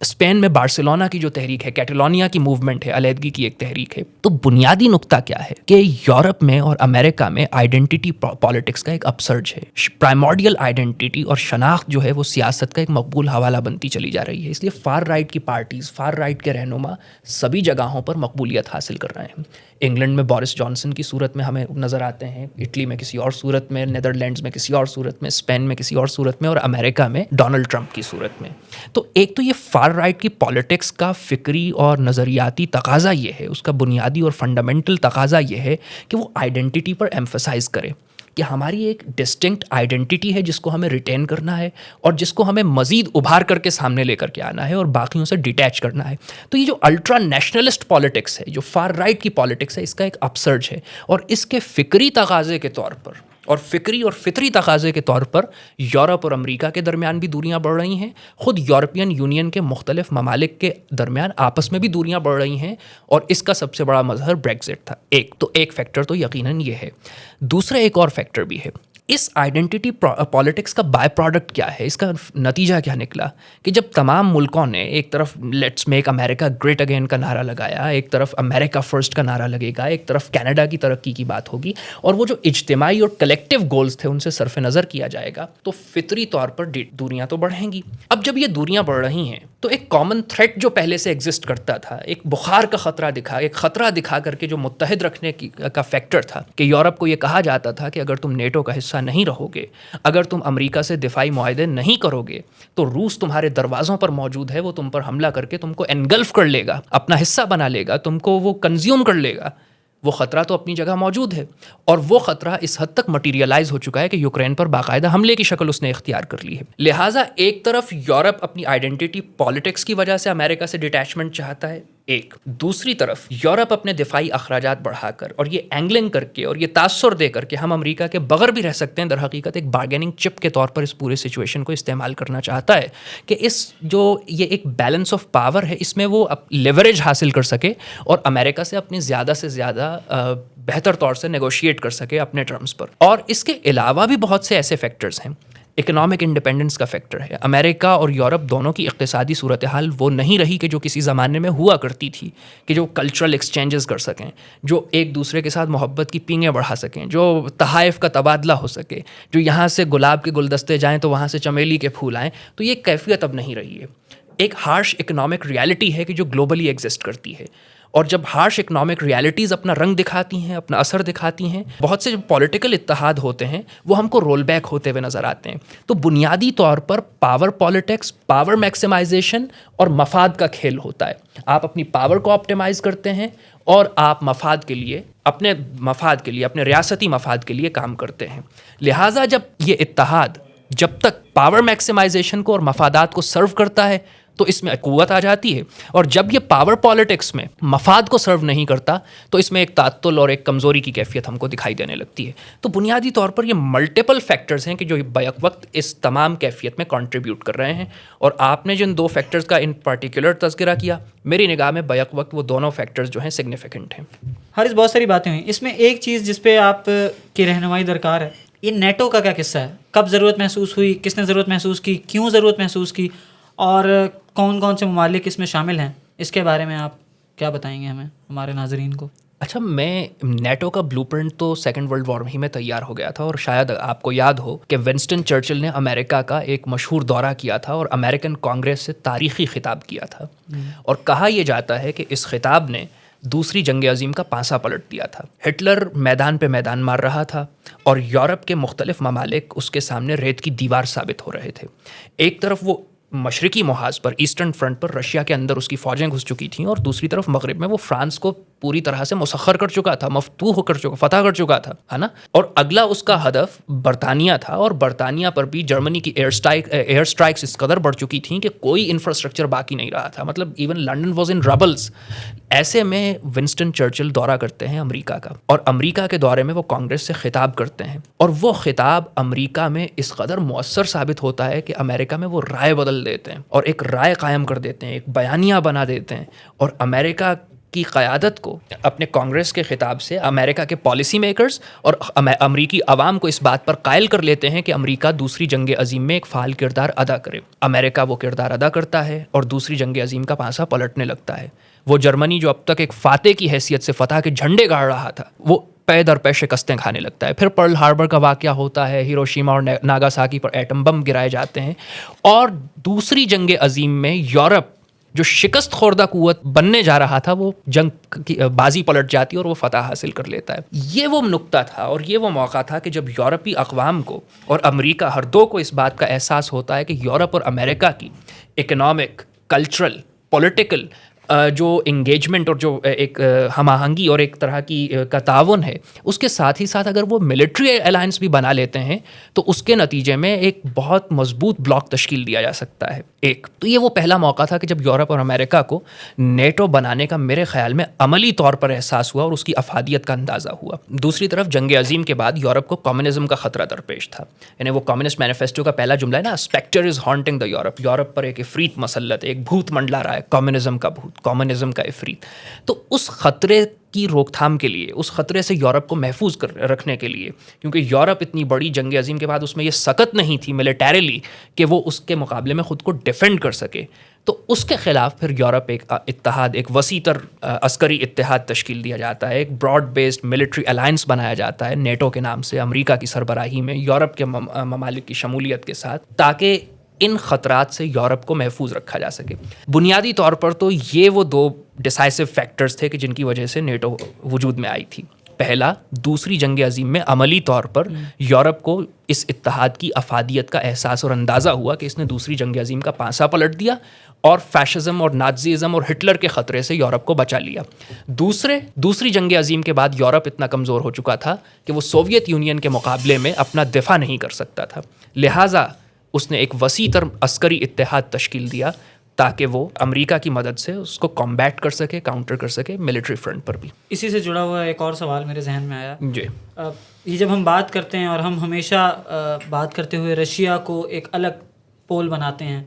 اسپین میں بارسلونا کی جو تحریک ہے، کیٹالونیا کی موومنٹ ہے، علیحدگی کی ایک تحریک ہے. تو بنیادی نقطہ کیا ہے کہ یورپ میں اور امریکہ میں آئیڈینٹی پالیٹکس کا ایک اپسرج ہے. پرائمارڈیل آئیڈینٹی اور شناخت جو ہے وہ سیاست کا ایک مقبول حوالہ بنتی چلی جا رہی ہے. اس لیے فار رائٹ کی پارٹیز، فار رائٹ کے رہنما سبھی جگہوں پر مقبولیت حاصل کر رہے ہیں. انگلینڈ میں بورس جانسن کی صورت میں ہمیں نظر آتے ہیں، اٹلی میں کسی اور صورت میں، نیدرلینڈز میں کسی اور صورت میں، اسپین میں کسی اور صورت میں، اور امریکہ میں ڈونلڈ ٹرمپ کی صورت میں. تو ایک تو یہ فار رائٹ کی پالیٹکس کا فکری اور نظریاتی تقاضا یہ ہے، اس کا بنیادی اور فنڈامنٹل تقاضا یہ ہے کہ وہ آئیڈینٹی پر ایمفسائز کرے کہ ہماری ایک ڈسٹنکٹ آئیڈینٹی ہے جس کو ہمیں ریٹین کرنا ہے اور جس کو ہمیں مزید ابھار کر کے سامنے لے کر کے آنا ہے اور باقیوں سے ڈیٹیچ کرنا ہے. تو یہ جو الٹرا نیشنلسٹ پالیٹکس ہے، جو فار رائٹ کی پالیٹکس ہے، اس کا ایک اپسرج ہے. اور اس کے فکری تقاضے کے طور پر اور فکری اور فطری تقاضے کے طور پر یورپ اور امریکہ کے درمیان بھی دوریاں بڑھ رہی ہیں. خود یورپین یونین کے مختلف ممالک کے درمیان آپس میں بھی دوریاں بڑھ رہی ہیں، اور اس کا سب سے بڑا مظہر بریگزٹ تھا. ایک فیکٹر تو یقیناً یہ ہے. دوسرا ایک اور فیکٹر بھی ہے. اس آئیڈینٹی پالیٹکس کا بائی پروڈکٹ کیا ہے، اس کا نتیجہ کیا نکلا کہ جب تمام ملکوں نے ایک طرف let's make America great again کا نعرہ لگایا، ایک طرف امریکہ فرسٹ کا نعرہ لگے گا، ایک طرف کینیڈا کی ترقی کی بات ہوگی، اور وہ جو اجتماعی اور کلیکٹیو گولز تھے ان سے صرف نظر کیا جائے گا، تو فطری طور پر دوریاں تو بڑھیں گی. اب جب یہ دوریاں بڑھ رہی ہیں تو ایک کامن تھریٹ جو پہلے سے ایگزسٹ کرتا تھا، ایک بخار کا خطرہ ایک خطرہ دکھا کر کے جو متحد رکھنے کا فیکٹر تھا کہ یورپ کو یہ کہا جاتا تھا کہ اگر تم نیٹو کا حصہ نہیں رہو گے، اگر تم امریکہ سے دفاعی معاہدے نہیں کرو گے، تو روس تمہارے دروازوں پر موجود ہے، وہ تم پر حملہ کر کے تم کو انگلف کر لے گا، اپنا حصہ بنا لے گا، تم کو وہ کنزیوم کر لے گا. وہ خطرہ تو اپنی جگہ موجود ہے، اور وہ خطرہ اس حد تک مٹیریلائز ہو چکا ہے کہ یوکرین پر باقاعدہ حملے کی شکل اس نے اختیار کر لی ہے. لہٰذا ایک طرف یورپ اپنی آئیڈینٹی پالیٹکس کی وجہ سے امریکہ سے ڈیٹیچمنٹ چاہتا ہے، دوسری طرف یورپ اپنے دفاعی اخراجات بڑھا کر اور یہ اینگلنگ کر کے اور یہ تاثر دے کر کہ ہم امریکہ کے بغیر بھی رہ سکتے ہیں، در حقیقت ایک بارگیننگ چپ کے طور پر اس پورے سچویشن کو استعمال کرنا چاہتا ہے کہ یہ ایک بیلنس آف پاور ہے، اس میں وہ لیوریج حاصل کر سکے اور امریکہ سے اپنی زیادہ سے زیادہ بہتر طور سے نیگوشیٹ کر سکے اپنے ٹرمز پر. اور اس کے علاوہ بھی بہت سے ایسے فیکٹرز ہیں اکنامک انڈیپینڈنس کا فیکٹر ہے. امریکہ اور یورپ دونوں کی اقتصادی صورتحال وہ نہیں رہی کہ جو کسی زمانے میں ہوا کرتی تھی, کہ جو کلچرل ایکسچینجز کر سکیں, جو ایک دوسرے کے ساتھ محبت کی پینگیں بڑھا سکیں, جو تحائف کا تبادلہ ہو سکے, جو یہاں سے گلاب کے گلدستے جائیں تو وہاں سے چمیلی کے پھول آئیں. تو یہ کیفیت اب نہیں رہی ہے. ایک ہارش اکنامک ریالٹی ہے کہ جو گلوبلی ایگزسٹ کرتی ہے, اور جب ہارش اکنامک ریالٹیز اپنا رنگ دکھاتی ہیں, اپنا اثر دکھاتی ہیں, بہت سے جو پولیٹیکل اتحاد ہوتے ہیں وہ ہم کو رول بیک ہوتے ہوئے نظر آتے ہیں. تو بنیادی طور پر پاور پالیٹکس, پاور میکسیمائزیشن اور مفاد کا کھیل ہوتا ہے. آپ اپنی پاور کو آپٹیمائز کرتے ہیں اور آپ مفاد کے لیے, اپنے مفاد کے لیے, اپنے ریاستی مفاد کے لیے کام کرتے ہیں. لہٰذا جب یہ اتحاد جب تک پاور میکسیمائزیشن کو اور مفادات کو سرو کرتا ہے تو اس میں قوت آ جاتی ہے, اور جب یہ پاور پالیٹکس میں مفاد کو سرو نہیں کرتا تو اس میں ایک تعطل اور ایک کمزوری کی کیفیت ہم کو دکھائی دینے لگتی ہے. تو بنیادی طور پر یہ ملٹیپل فیکٹرز ہیں کہ جو بیک وقت اس تمام کیفیت میں کنٹریبیوٹ کر رہے ہیں, اور آپ نے جن دو فیکٹرز کا ان پرٹیکولر تذکرہ کیا, میری نگاہ میں بیک وقت وہ دونوں فیکٹرز جو ہیں سگنیفیکنٹ ہیں. حارث, بہت ساری باتیں ہوئیں, اس میں ایک چیز جس پہ آپ کی رہنمائی درکار ہے, یہ نیٹو کا کیا قصہ ہے؟ کب ضرورت محسوس ہوئی, کس نے ضرورت محسوس کی, کیوں ضرورت محسوس کی, اور کون کون سے ممالک اس میں شامل ہیں؟ اس کے بارے میں آپ کیا بتائیں گے ہمیں, ہمارے ناظرین کو؟ اچھا, میں نیٹو کا بلو پرنٹ تو سیکنڈ ورلڈ وار ہی میں تیار ہو گیا تھا, اور شاید آپ کو یاد ہو کہ ونسٹن چرچل نے امریکہ کا ایک مشہور دورہ کیا تھا اور امریکن کانگریس سے تاریخی خطاب کیا تھا, اور کہا یہ جاتا ہے کہ اس خطاب نے دوسری جنگ عظیم کا پانسا پلٹ دیا تھا. ہٹلر میدان پہ میدان مار رہا تھا اور یورپ کے مختلف ممالک اس کے سامنے ریت کی دیوار ثابت ہو رہے تھے. ایک طرف وہ مشرقی محاذ پر, ایسٹرن فرنٹ پر رشیا کے اندر اس کی فوجیں گھس چکی تھیں, اور دوسری طرف مغرب میں وہ فرانس کو پوری طرح سے مسخر کر چکا تھا, مفتوح کر چکا, فتح کر چکا تھا, ہے نا. اور اگلا اس کا ہدف برطانیہ تھا, اور برطانیہ پر بھی جرمنی کی ایئر اسٹرائکس اس قدر بڑھ چکی تھیں کہ کوئی انفراسٹرکچر باقی نہیں رہا تھا, مطلب ایون لنڈن واز ان ربلز. ایسے میں ونسٹن چرچل دورہ کرتے ہیں امریکہ کا, اور امریکہ کے دورے میں وہ کانگریس سے خطاب کرتے ہیں, اور وہ خطاب امریکہ میں اس قدر مؤثر ثابت ہوتا ہے کہ امریکہ میں وہ رائے بدل دیتے ہیں اور ایک رائے قائم کر دیتے ہیں, ایک بیانیہ بنا دیتے ہیں, اور امریکہ کی قیادت کو اپنے کانگریس کے خطاب سے امریکہ کے پالیسی میکرز اور امریکی عوام کو اس بات پر قائل کر لیتے ہیں کہ امریکہ دوسری جنگ عظیم میں ایک فعال کردار ادا کرے. امریکہ وہ کردار ادا کرتا ہے اور دوسری جنگ عظیم کا پانسا پلٹنے لگتا ہے. وہ جرمنی جو اب تک ایک فاتح کی حیثیت سے فتح کے جھنڈے گاڑ رہا تھا, وہ پے در پے شکستیں کھانے لگتا ہے. پھر پرل ہاربر کا واقعہ ہوتا ہے, ہیروشیما اور ناگاساکی پر ایٹم بم گرائے جاتے ہیں, اور دوسری جنگ عظیم میں یورپ جو شکست خوردہ قوت بننے جا رہا تھا وہ جنگ کی بازی پلٹ جاتی ہے اور وہ فتح حاصل کر لیتا ہے. یہ وہ نقطہ تھا اور یہ وہ موقع تھا کہ جب یورپی اقوام کو اور امریکہ ہر دو کو اس بات کا احساس ہوتا ہے کہ یورپ اور امریکہ کی اکنامک, کلچرل, پولیٹیکل جو انگیجمنٹ اور جو ایک ہم آہنگی اور ایک طرح کی کا تعاون ہے, اس کے ساتھ ہی ساتھ اگر وہ ملٹری الائنس بھی بنا لیتے ہیں تو اس کے نتیجے میں ایک بہت مضبوط بلاک تشکیل دیا جا سکتا ہے. ایک تو یہ وہ پہلا موقع تھا کہ جب یورپ اور امریکہ کو نیٹو بنانے کا میرے خیال میں عملی طور پر احساس ہوا اور اس کی افادیت کا اندازہ ہوا. دوسری طرف جنگ عظیم کے بعد یورپ کو کمیونزم کا خطرہ درپیش تھا, یعنی وہ کمیونسٹ مینیفیسٹو کا پہلا جملہ ہے نا, اسپیکٹر از ہانٹنگ دا یورپ, یورپ پر ایک عفریت مسلط ہے, ایک بھوت منڈلا رہا ہے, کمیونزم کا بھوت, کمیونزم کا عفریت. تو اس خطرے کی روک تھام کے لیے, اس خطرے سے یورپ کو محفوظ رکھنے کے لیے, کیونکہ یورپ اتنی بڑی جنگ عظیم کے بعد اس میں یہ سکت نہیں تھی ملیٹریلی کہ وہ اس کے مقابلے میں خود کو ڈیفینڈ کر سکے, تو اس کے خلاف پھر یورپ ایک اتحاد, ایک وسیع تر عسکری اتحاد تشکیل دیا جاتا ہے, ایک براڈ بیسڈ ملٹری الائنس بنایا جاتا ہے نیٹو کے نام سے, امریکہ کی سربراہی میں یورپ کے ممالک کی شمولیت کے ساتھ, تاکہ ان خطرات سے یورپ کو محفوظ رکھا جا سکے. بنیادی طور پر تو یہ وہ دو ڈیسائسو فیکٹرز تھے کہ جن کی وجہ سے نیٹو وجود میں آئی تھی. پہلا, دوسری جنگ عظیم میں عملی طور پر یورپ کو اس اتحاد کی افادیت کا احساس اور اندازہ ہوا کہ اس نے دوسری جنگ عظیم کا پانسا پلٹ دیا اور فیشزم اور نازیزم اور ہٹلر کے خطرے سے یورپ کو بچا لیا. دوسری جنگ عظیم کے بعد یورپ اتنا کمزور ہو چکا تھا کہ وہ سوویت یونین کے مقابلے میں اپنا دفاع نہیں کر سکتا تھا, لہٰذا اس نے ایک وسیع تر عسکری اتحاد تشکیل دیا تاکہ وہ امریکہ کی مدد سے اس کو کمبیٹ کر سکے, کاؤنٹر کر سکے ملٹری فرنٹ پر بھی. اسی سے جڑا ہوا ایک اور سوال میرے ذہن میں آیا. جی, یہ جب ہم بات کرتے ہیں اور ہم ہمیشہ بات کرتے ہوئے رشیا کو ایک الگ پول بناتے ہیں,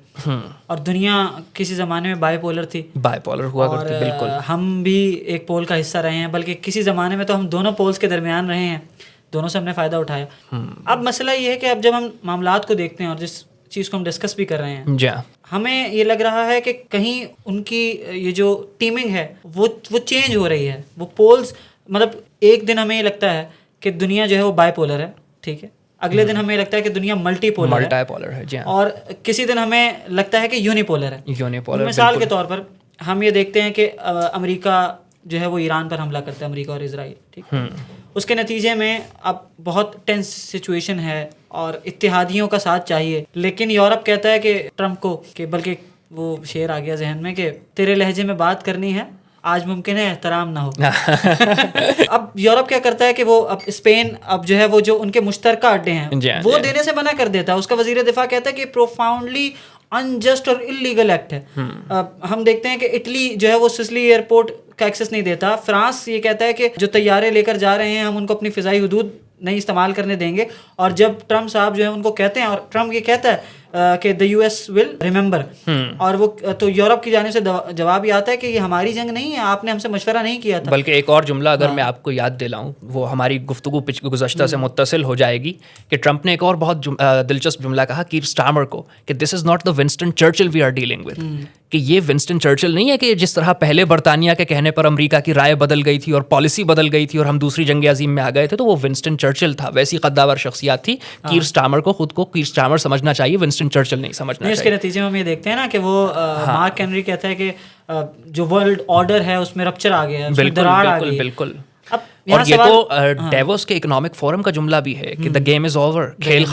اور دنیا کسی زمانے میں بائی پولر تھی, بائی پولر ہوا کرتی, بالکل ہم بھی ایک پول کا حصہ رہے ہیں, بلکہ کسی زمانے میں تو ہم دونوں پولز کے درمیان رہے ہیں. دونوں سے ہم نے فائدہ اٹھایا. اب مسئلہ یہ ہے کہ اب جب ہم معاملات کو دیکھتے ہیں اور جس چیز کو ہم ڈسکس بھی کر رہے ہیں, ہمیں یہ لگ رہا ہے کہ کہیں ان کی یہ جو ٹیمنگ ہے وہ چینج ہو رہی ہے. وہ پولز مطلب ایک دن ہمیں یہ لگتا ہے کہ دنیا جو ہے وہ بائی پولر ہے, ٹھیک ہے, اگلے دن ہمیں لگتا ہے کہ دنیا ملٹی پولر ہے, اور کسی دن ہمیں لگتا ہے کہ یونی پولر ہے. مثال کے طور پر ہم یہ دیکھتے ہیں کہ امریکہ جو ہے وہ ایران پر حملہ کرتا ہے, امریکہ اور اسرائیل, ٹھیک ہے. اس کے نتیجے میں اب بہت ٹینس سچویشن ہے اور اتحادیوں کا ساتھ چاہیے, لیکن یورپ کہتا ہے کہ ٹرمپ کو, کہ بلکہ وہ شعر آ گیا ذہن میں کہ تیرے لہجے میں بات کرنی ہے, آج ممکن ہے احترام نہ ہو. اب یورپ کیا کرتا ہے کہ وہ اب اسپین اب جو ہے وہ جو ان کے مشترکہ اڈے ہیں وہ دینے سے منع کر دیتا ہے. اس کا وزیر دفاع کہتا ہے کہ پروفاؤنڈلی انجسٹ اور انلیگل ایکٹ ہے. ہم دیکھتے ہیں کہ اٹلی جو ہے وہ سسلی ایئرپورٹ کا ایکسیس نہیں دیتا. فرانس یہ کہتا ہے کہ جو طیارے لے کر جا رہے ہیں ہم ان کو اپنی فضائی حدود نہیں استعمال کرنے دیں گے. اور جب ٹرمپ صاحب جو ہے ان کو کہتے ہیں, اور ٹرمپ یہ کہتا ہے کہ the US will remember, اور وہ تو یورپ کی جانب سے جواب یہ آتا ہے کہ یہ ہماری جنگ نہیں ہے, آپ نے ہم سے مشورہ نہیں کیا تھا. بلکہ ایک اور جملہ اگر میں آپ کو یاد دلاؤں, وہ ہماری گفتگو گزشتہ سے متصل ہو جائے گی, کہ ٹرمپ نے ایک اور بہت دلچسپ جملہ کہا کیئر سٹارمر کو, کہ this is not the Winston Churchill we are dealing with, کہ یہ ونسٹن چرچل نہیں ہے کہ جس طرح پہلے برطانیہ کے کہنے پر امریکہ کی رائے بدل گئی تھی اور پالیسی بدل گئی تھی اور ہم دوسری جنگ عظیم میں آ گئے تھے, تو وہ ونسٹن چرچل تھا. ویسی قداور شخصیات تھی. کیئر سٹارمر کو خود کو کیئر سٹارمر سمجھنا چاہیے, ونسٹن چرچل نہیں سمجھنا چاہیے. اس کے نتیجے میں ہم یہ دیکھتے ہیں نا کہ وہ مارک ہینری کہتا ہے کہ جو ورلڈ آرڈر ہے اس میں رپچر آ گیا ہے, دراڑ آ گئی. بالکل. اور یہ تو ڈیووس کے اکنامک فورم کا جملہ بھی ہے کہ دا گیم از اوور, کھیل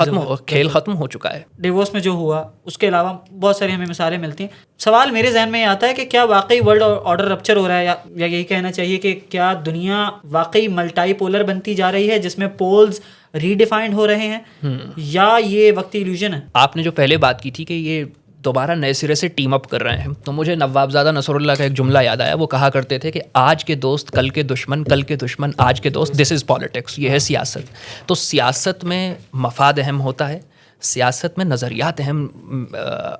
ختم ہو چکا ہے. ڈیووس میں جو ہوا اس کے علاوہ بہت ساری ہمیں مثالیں ملتی ہیں. سوال میرے ذہن میں یہ آتا ہے کہ کیا واقعی ورلڈ آرڈر رپچر ہو رہا ہے, یا یہی کہنا چاہیے کہ کیا دنیا واقعی ملٹائی پولر بنتی جا رہی ہے جس میں پولز ریڈیفائنڈ ہو رہے ہیں, یا یہ وقتی ایلیوژن ہے. آپ نے جو پہلے بات کی تھی کہ یہ دوبارہ نئے سرے سے ٹیم اپ کر رہے ہیں, تو مجھے نواب زادہ نصر اللہ کا ایک جملہ یاد آیا. وہ کہا کرتے تھے کہ آج کے دوست کل کے دشمن, کل کے دشمن آج کے دوست. دس از پالیٹکس, یہ ہے سیاست. تو سیاست میں مفاد اہم ہوتا ہے, سیاست میں نظریات اہم,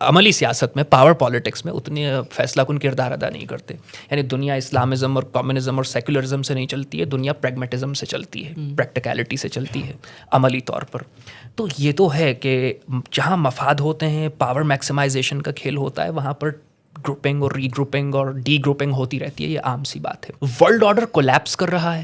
عملی سیاست میں پاور پالیٹکس میں اتنے فیصلہ کن کردار ادا نہیں کرتے. یعنی دنیا اسلامزم اور کمیونزم اور سیکولرزم سے نہیں چلتی ہے, دنیا پریگمیٹزم سے چلتی ہے, پریکٹیکلٹی سے چلتی ہے عملی طور پر. تو یہ تو ہے کہ جہاں مفاد ہوتے ہیں, پاور میکسیمائزیشن کا کھیل ہوتا ہے, وہاں پر گروپنگ اور ری گروپنگ اور ڈی گروپنگ ہوتی رہتی ہے. یہ عام سی بات ہے. ورلڈ آرڈر کولیپس کر رہا ہے,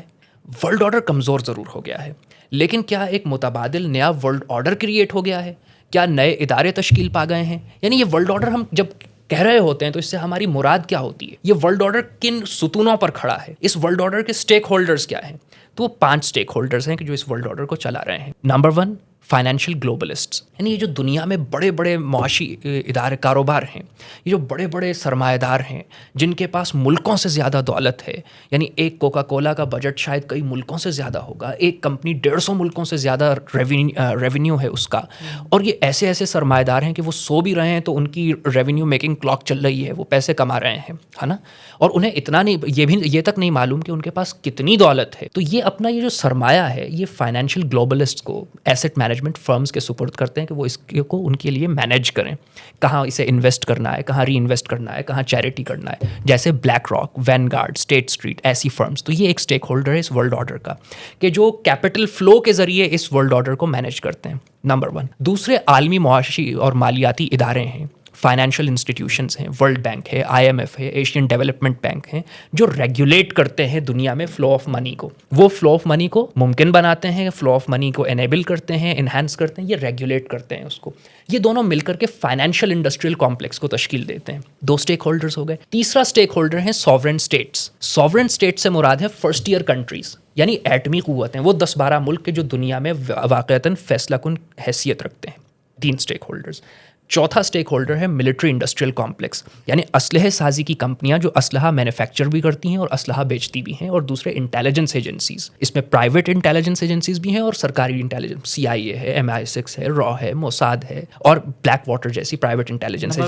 ورلڈ آرڈر کمزور ضرور ہو گیا ہے, لیکن کیا ایک متبادل نیا ورلڈ آرڈر کریٹ ہو گیا ہے؟ کیا نئے ادارے تشکیل پا گئے ہیں؟ یعنی یہ ورلڈ آرڈر ہم جب کہہ رہے ہوتے ہیں تو اس سے ہماری مراد کیا ہوتی ہے؟ یہ ورلڈ آرڈر کن ستونوں پر کھڑا ہے؟ اس ورلڈ آرڈر کے اسٹیک ہولڈرز کیا ہیں؟ تو وہ 5 اسٹیک ہولڈرز ہیں کہ جو اس ورلڈ آرڈر کو چلا رہے ہیں. نمبر 1, فائنینشیل گلوبلسٹس, یعنی یہ جو دنیا میں بڑے بڑے معاشی ادارے کاروبار ہیں, یہ جو بڑے بڑے سرمایہ دار ہیں جن کے پاس ملکوں سے زیادہ دولت ہے, یعنی ایک کوکا کولا کا بجٹ شاید کئی ملکوں سے زیادہ ہوگا, ایک کمپنی 150 ملکوں سے زیادہ ریونیو ہے اس کا, اور یہ ایسے ایسے سرمایہ دار ہیں کہ وہ سو بھی رہے ہیں تو ان کی ریونیو میکنگ کلاک چل رہی ہے, وہ پیسے کما رہے ہیں, ہے نا, اور انہیں اتنا نہیں, یہ تک نہیں معلوم کہ ان کے پاس کتنی دولت ہے. تو یہ اپنا یہ جو سرمایہ ہے یہ فائنینشیل گلوبلسٹ کو, ایسٹ مینجمنٹ فرمز کے سپرد کرتے ہیں کہ وہ اس کو ان کے لیے مینیج کریں, کہاں اسے انویسٹ کرنا ہے, کہاں ری انویسٹ کرنا ہے, کہاں چیریٹی کرنا ہے, جیسے BlackRock, Vanguard, State Street, ایسی فرمز. تو یہ ایک اسٹیک ہولڈر ہے اس ورلڈ آرڈر کا کہ جو کیپٹل فلو کے ذریعے اس ورلڈ آرڈر کو مینیج کرتے ہیں. نمبر 1. دوسرے عالمی معاشی اور مالیاتی ادارے ہیں, فائنینشیل انسٹیٹیوشنز ہیں, ورلڈ بینک ہے, IMF ہے, ایشین ڈیولپمنٹ بینک ہیں, جو ریگولیٹ کرتے ہیں دنیا میں فلو آف منی کو. وہ فلو آف منی کو ممکن بناتے ہیں, فلو آف منی کو انیبل کرتے ہیں, انہینس کرتے ہیں, یہ ریگولیٹ کرتے ہیں اس کو. یہ دونوں مل کر کے فائنینشیل انڈسٹریل کمپلیکس کو تشکیل دیتے ہیں. 2 اسٹیک ہولڈرز ہو گئے. تیسرا اسٹیک ہولڈر ہیں سوورن اسٹیٹس. سوورن اسٹیٹ سے مراد ہے فرسٹ ایئر کنٹریز, یعنی ایٹمی قوتیں, وہ 10-12 ملک کے جو دنیا میں واقعتاً فیصلہ کن حیثیت رکھتے ہیں. 3 اسٹیک ہولڈرز. چوتھا اسٹیک ہولڈر ہے ملٹری انڈسٹریل کمپلیکس, یعنی اسلحے سازی کی کمپنیاں جو اسلحہ مینوفیکچر بھی کرتی ہیں اور اسلحہ بیچتی بھی ہیں, اور دوسرے انٹیلیجنس ایجنسیز. اس میں پرائیویٹ انٹیلیجنس ایجنسیز بھی ہیں اور سرکاری انٹیلیجنس, CIA ہے, MI6 ہے, را ہے, موساد ہے, اور بلیک واٹر جیسی پرائیویٹ انٹیلیجنس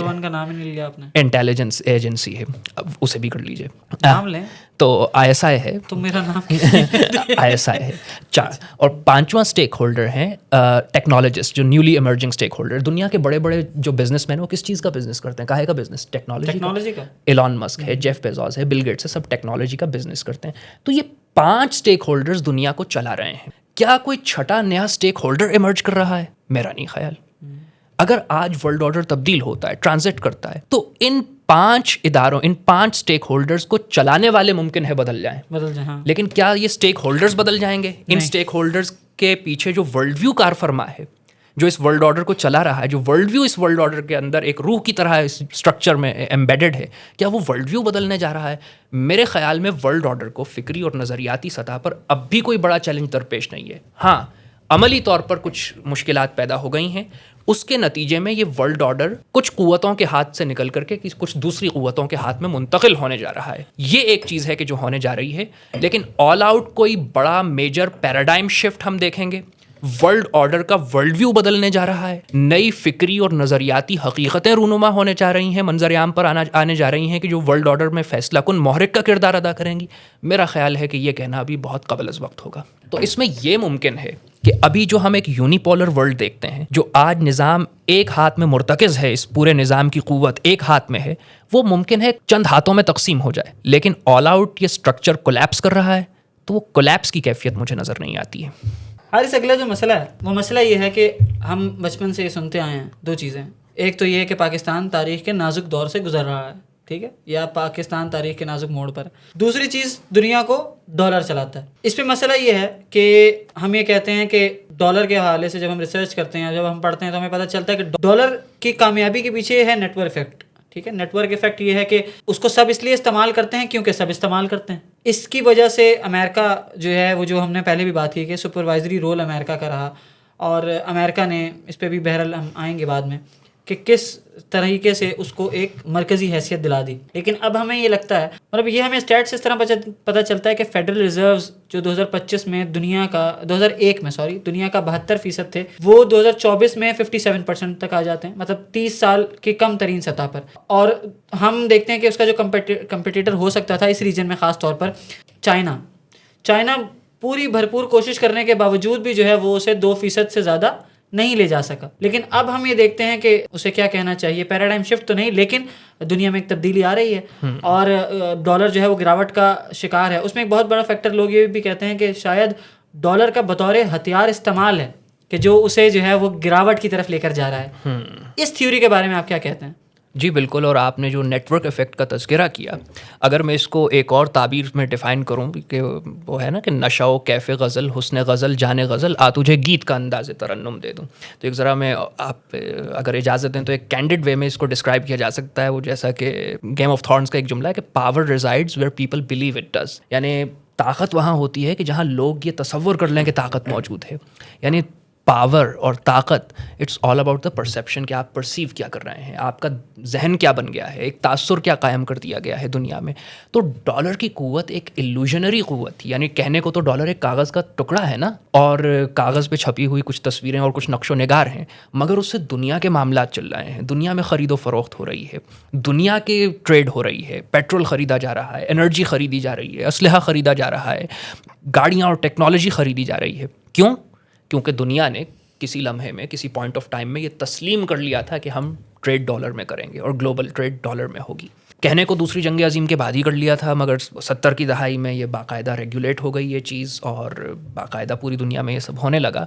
انٹیلیجنس ایجنسی ہے, اسے بھی کر لیجیے. نام لیں تو ISI ہے, تو میرا نام ISI ہے. 4 اور 5واں اسٹیک ہولڈر ہیں ٹیکنالوجسٹ, جو نیولی ایمرجنگ اسٹیک ہولڈر. دنیا کے بڑے بڑے جو بزنس مین, وہ کس چیز کا بزنس کرتے ہیں, کاہے کا بزنس؟ ٹیکنالوجی کا. ایلان مسک ہے, جیف بیزوس ہے, بل گیٹس ہے, سب ٹیکنالوجی کا بزنس کرتے ہیں. تو یہ 5 اسٹیک ہولڈرز دنیا کو چلا رہے ہیں. کیا کوئی چھٹا نیا اسٹیک ہولڈر ایمرج کر رہا ہے؟ میرا نہیں خیال. اگر آج ورلڈ آرڈر تبدیل ہوتا ہے، ٹرانزٹ کرتا ہے، تو ان 5 اداروں، ان 5 اسٹیک ہولڈرز کو چلانے والے ممکن ہے بدل جائیں. ہاں. لیکن کیا یہ اسٹیک ہولڈرز بدل جائیں گے؟ ان اسٹیک ہولڈرز کے پیچھے جو ورلڈ ویو کار فرما ہے، جو اس ورلڈ آرڈر کو چلا رہا ہے، جو ورلڈ ویو اس ورلڈ آرڈر کے اندر ایک روح کی طرح اس اسٹرکچر میں ایمبیڈڈ ہے، کیا وہ ورلڈ ویو بدلنے جا رہا ہے؟ میرے خیال میں ورلڈ آرڈر کو فکری اور نظریاتی سطح پر اب بھی کوئی بڑا چیلنج درپیش نہیں ہے. ہاں، عملی طور پر کچھ مشکلات پیدا ہو گئی ہیں. اس کے نتیجے میں یہ ورلڈ آرڈر کچھ قوتوں کے ہاتھ سے نکل کر کے کچھ دوسری قوتوں کے ہاتھ میں منتقل ہونے جا رہا ہے. یہ ایک چیز ہے کہ جو ہونے جا رہی ہے. لیکن آل آؤٹ کوئی بڑا میجر پیراڈائم شفٹ ہم دیکھیں گے؟ ورلڈ آرڈر کا ورلڈ ویو بدلنے جا رہا ہے. نئی فکری اور نظریاتی حقیقتیں رونما ہونے جا رہی ہیں، منظر عام پر آنے جا رہی ہیں کہ جو ورلڈ آرڈر میں فیصلہ کن محرک کا کردار ادا کریں گی. میرا خیال ہے کہ یہ کہنا ابھی بہت قبل از وقت ہوگا. تو اس میں یہ ممکن ہے کہ ابھی جو ہم ایک یونیپولر ورلڈ دیکھتے ہیں، جو آج نظام ایک ہاتھ میں مرتکز ہے، اس پورے نظام کی قوت ایک ہاتھ میں ہے، وہ ممکن ہے چند ہاتھوں میں تقسیم ہو جائے. لیکن آل آؤٹ یہ اسٹرکچر کولیپس کر رہا ہے، تو وہ کولیپس کی کیفیت مجھے نظر نہیں آتی ہے. حارث، اگلا جو مسئلہ ہے وہ مسئلہ یہ ہے کہ ہم بچپن سے یہ سنتے آئے ہیں 2 چیزیں. ایک تو یہ ہے کہ پاکستان تاریخ کے نازک دور سے گزر رہا ہے، ٹھیک ہے، یا پاکستان تاریخ کے نازک موڑ پر. دوسری چیز، دنیا کو ڈالر چلاتا ہے. اس پہ مسئلہ یہ ہے کہ ہم یہ کہتے ہیں کہ ڈالر کے حوالے سے جب ہم ریسرچ کرتے ہیں، جب ہم پڑھتے ہیں، تو ہمیں پتہ چلتا ہے کہ ڈالر کی کامیابی کے پیچھے ہے نیٹ ورک افیکٹ. ٹھیک ہے، نیٹ ورک افیکٹ یہ ہے کہ اس کو سب اس لیے استعمال کرتے ہیں کیونکہ سب استعمال کرتے ہیں. اس کی وجہ سے امریکہ جو ہے، وہ جو ہم نے پہلے بھی بات کی کہ سپروائزری رول امریکہ کا رہا، اور امریکہ نے اس پہ بھی بہرحال ہم آئیں گے بعد میں کہ کس طریقے سے اس کو ایک مرکزی حیثیت دلا دی. لیکن اب ہمیں یہ لگتا ہے، مطلب یہ ہمیں اسٹیٹ سے اس طرح پتہ چلتا ہے کہ فیڈرل ریزروز جو 2025 میں دنیا کا 2001 میں دنیا کا 72% تھے، وہ 2024 میں 57% تک آ جاتے ہیں، مطلب 30 سال کی کم ترین سطح پر. اور ہم دیکھتے ہیں کہ اس کا جو کمپٹیٹر ہو سکتا تھا اس ریجن میں، خاص طور پر چائنا پوری بھرپور کوشش کرنے کے باوجود بھی جو ہے وہ اسے 2% سے زیادہ نہیں لے جا سکا. لیکن اب ہم یہ دیکھتے ہیں کہ اسے کیا کہنا چاہیے، پیراڈائم شفٹ تو نہیں، لیکن دنیا میں ایک تبدیلی آ رہی ہے اور ڈالر جو ہے وہ گراوٹ کا شکار ہے. اس میں ایک بہت بڑا فیکٹر لوگ یہ بھی کہتے ہیں کہ شاید ڈالر کا بطور ہتھیار استعمال ہے کہ جو اسے جو ہے وہ گراوٹ کی طرف لے کر جا رہا ہے. اس تھیوری کے بارے میں آپ کیا کہتے ہیں؟ جی بالکل. اور آپ نے جو نیٹ ورک افیکٹ کا تذکرہ کیا، اگر میں اس کو ایک اور تعبیر میں ڈیفائن کروں کہ وہ ہے نا کہ نشہ و کیف غزل، حسن غزل، جان غزل، تجھے گیت کا انداز ترنم دے دوں، تو ایک ذرا میں آپ اگر اجازت دیں تو ایک کینڈڈ وے میں اس کو ڈسکرائب کیا جا سکتا ہے. وہ جیسا کہ گیم آف تھرونز کا ایک جملہ ہے کہ power resides where people believe it does, یعنی طاقت وہاں ہوتی ہے کہ جہاں لوگ یہ تصور کر لیں کہ طاقت موجود ہے. یعنی پاور اور طاقت، it's all about the perception کہ آپ پرسیو کیا کر رہے ہیں، آپ کا ذہن کیا بن گیا ہے، ایک تاثر کیا قائم کر دیا گیا ہے دنیا میں. تو ڈالر کی قوت ایک ایلوژنری قوت تھی. یعنی کہنے کو تو ڈالر ایک کاغذ کا ٹکڑا ہے نا، اور کاغذ پہ چھپی ہوئی کچھ تصویریں اور کچھ نقش و نگار ہیں، مگر اس سے دنیا کے معاملات چل رہے ہیں. دنیا میں خرید و فروخت ہو رہی ہے، دنیا کے ٹریڈ ہو رہی ہے، پیٹرول خریدا جا رہا ہے، انرجی خریدی جا رہی ہے، اسلحہ خریدا جا رہا ہے، گاڑیاں اور ٹیکنالوجی خریدی جا رہی ہے. کیونکہ دنیا نے کسی لمحے میں، کسی پوائنٹ آف ٹائم میں یہ تسلیم کر لیا تھا کہ ہم ٹریڈ ڈالر میں کریں گے اور گلوبل ٹریڈ ڈالر میں ہوگی. کہنے کو دوسری جنگ عظیم کے بعد ہی کر لیا تھا، مگر 70 کی دہائی میں یہ باقاعدہ ریگولیٹ ہو گئی یہ چیز، اور باقاعدہ پوری دنیا میں یہ سب ہونے لگا.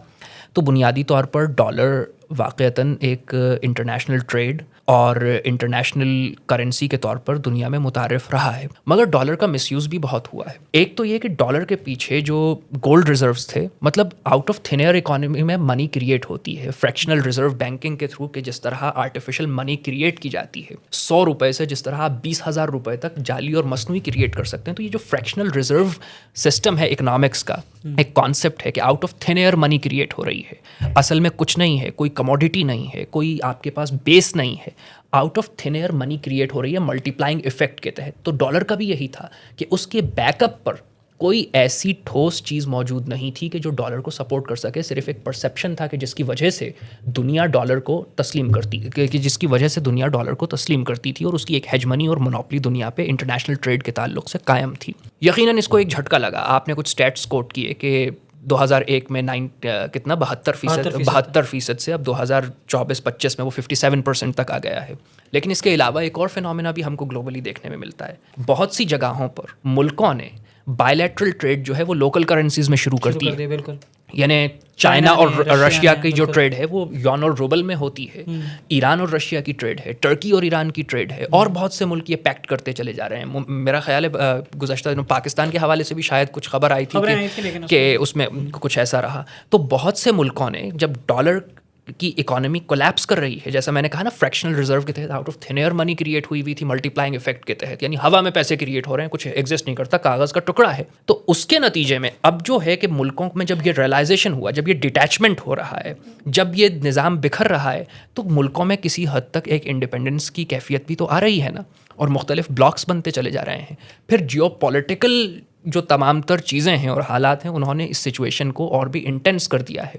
تو بنیادی طور پر ڈالر واقعتاً ایک انٹرنیشنل ٹریڈ اور انٹرنیشنل کرنسی کے طور پر دنیا میں متعارف رہا ہے. مگر ڈالر کا مس یوز بھی بہت ہوا ہے. ایک تو یہ کہ ڈالر کے پیچھے جو گولڈ ریزروز تھے، مطلب out of thin air economy میں منی کریٹ ہوتی ہے فریکشنل ریزرو بینکنگ کے تھرو، کہ جس طرح آرٹیفیشل منی کریٹ کی جاتی ہے 100 روپے سے جس طرح آپ 20,000 روپے تک جعلی اور مصنوعی کریٹ کر سکتے ہیں. تو یہ جو فریکشنل ریزرو سسٹم ہے اکنامکس کا، ایک کانسیپٹ ہے کہ out of thin air money create ہو رہی ہے، اصل میں کچھ نہیں ہے، کوئی کموڈیٹی نہیں ہے، کوئی آپ کے پاس بیس نہیں ہے، out of thin air money create ہو رہی ہے ملٹی پلائنگ افیکٹ کے تحت. تو ڈالر کا بھی یہی تھا کہ اس کے بیک اپ پر کوئی ایسی ٹھوس چیز موجود نہیں تھی کہ جو ڈالر کو سپورٹ کر سکے. صرف ایک پرسیپشن تھا کہ جس کی وجہ سے دنیا ڈالر کو تسلیم کرتی، کہ جس کی وجہ سے دنیا ڈالر کو تسلیم کرتی تھی، اور اس کی ایک ہیجمنی اور مونوپلی دنیا پہ انٹرنیشنل ٹریڈ کے تعلق سے قائم تھی. یقیناً اس کو ایک جھٹکا لگا. آپ نے کچھ اسٹیٹس کوٹ کیے کہ 2001 میں 72% سے اب 2024-25 میں وہ 57% تک آ گیا ہے. لیکن اس کے علاوہ ایک اور فینومینا بھی ہم کو گلوبلی دیکھنے میں ملتا ہے. بہت سی جگہوں پر ملکوں نے بائیلیٹرل ٹریڈ جو ہے وہ لوکل کرنسیز میں شروع کر دی ہے. بالکل. یعنی چائنا اور رشیا کی جو ٹریڈ ہے وہ یون اور روبل میں ہوتی ہے. ایران اور رشیا کی ٹریڈ ہے, ٹرکی اور ایران کی ٹریڈ ہے, اور بہت سے ملک یہ پیکٹ کرتے چلے جا رہے ہیں. میرا خیال ہے گزشتہ دنوں پاکستان کے حوالے سے بھی شاید کچھ خبر آئی تھی کہ اس میں کچھ ایسا رہا. تو بہت سے ملکوں نے جب ڈالر کی اکانومی کولیپس کر رہی ہے, جیسا میں نے کہا نا فریکشنل ریزرو کے تحت out of thin air money create ہوئی تھی ملٹی پلائنگ افیکٹ کے تحت, یعنی ہوا میں پیسے کریٹ ہو رہے ہیں, کچھ ایگزسٹ نہیں کرتا, کاغذ کا ٹکڑا ہے. تو اس کے نتیجے میں اب جو ہے کہ ملکوں میں جب یہ ریئلائزیشن ہوا, جب یہ ڈیٹیچمنٹ ہو رہا ہے, جب یہ نظام بکھر رہا ہے, تو ملکوں میں کسی حد تک ایک انڈیپینڈنس کی کیفیت بھی تو آ رہی ہے نا, اور مختلف بلاکس بنتے چلے جا رہے ہیں. پھر جیو پولیٹیکل جو تمام تر چیزیں ہیں اور حالات ہیں, انہوں نے اس سچویشن کو اور بھی انٹینس کر دیا ہے.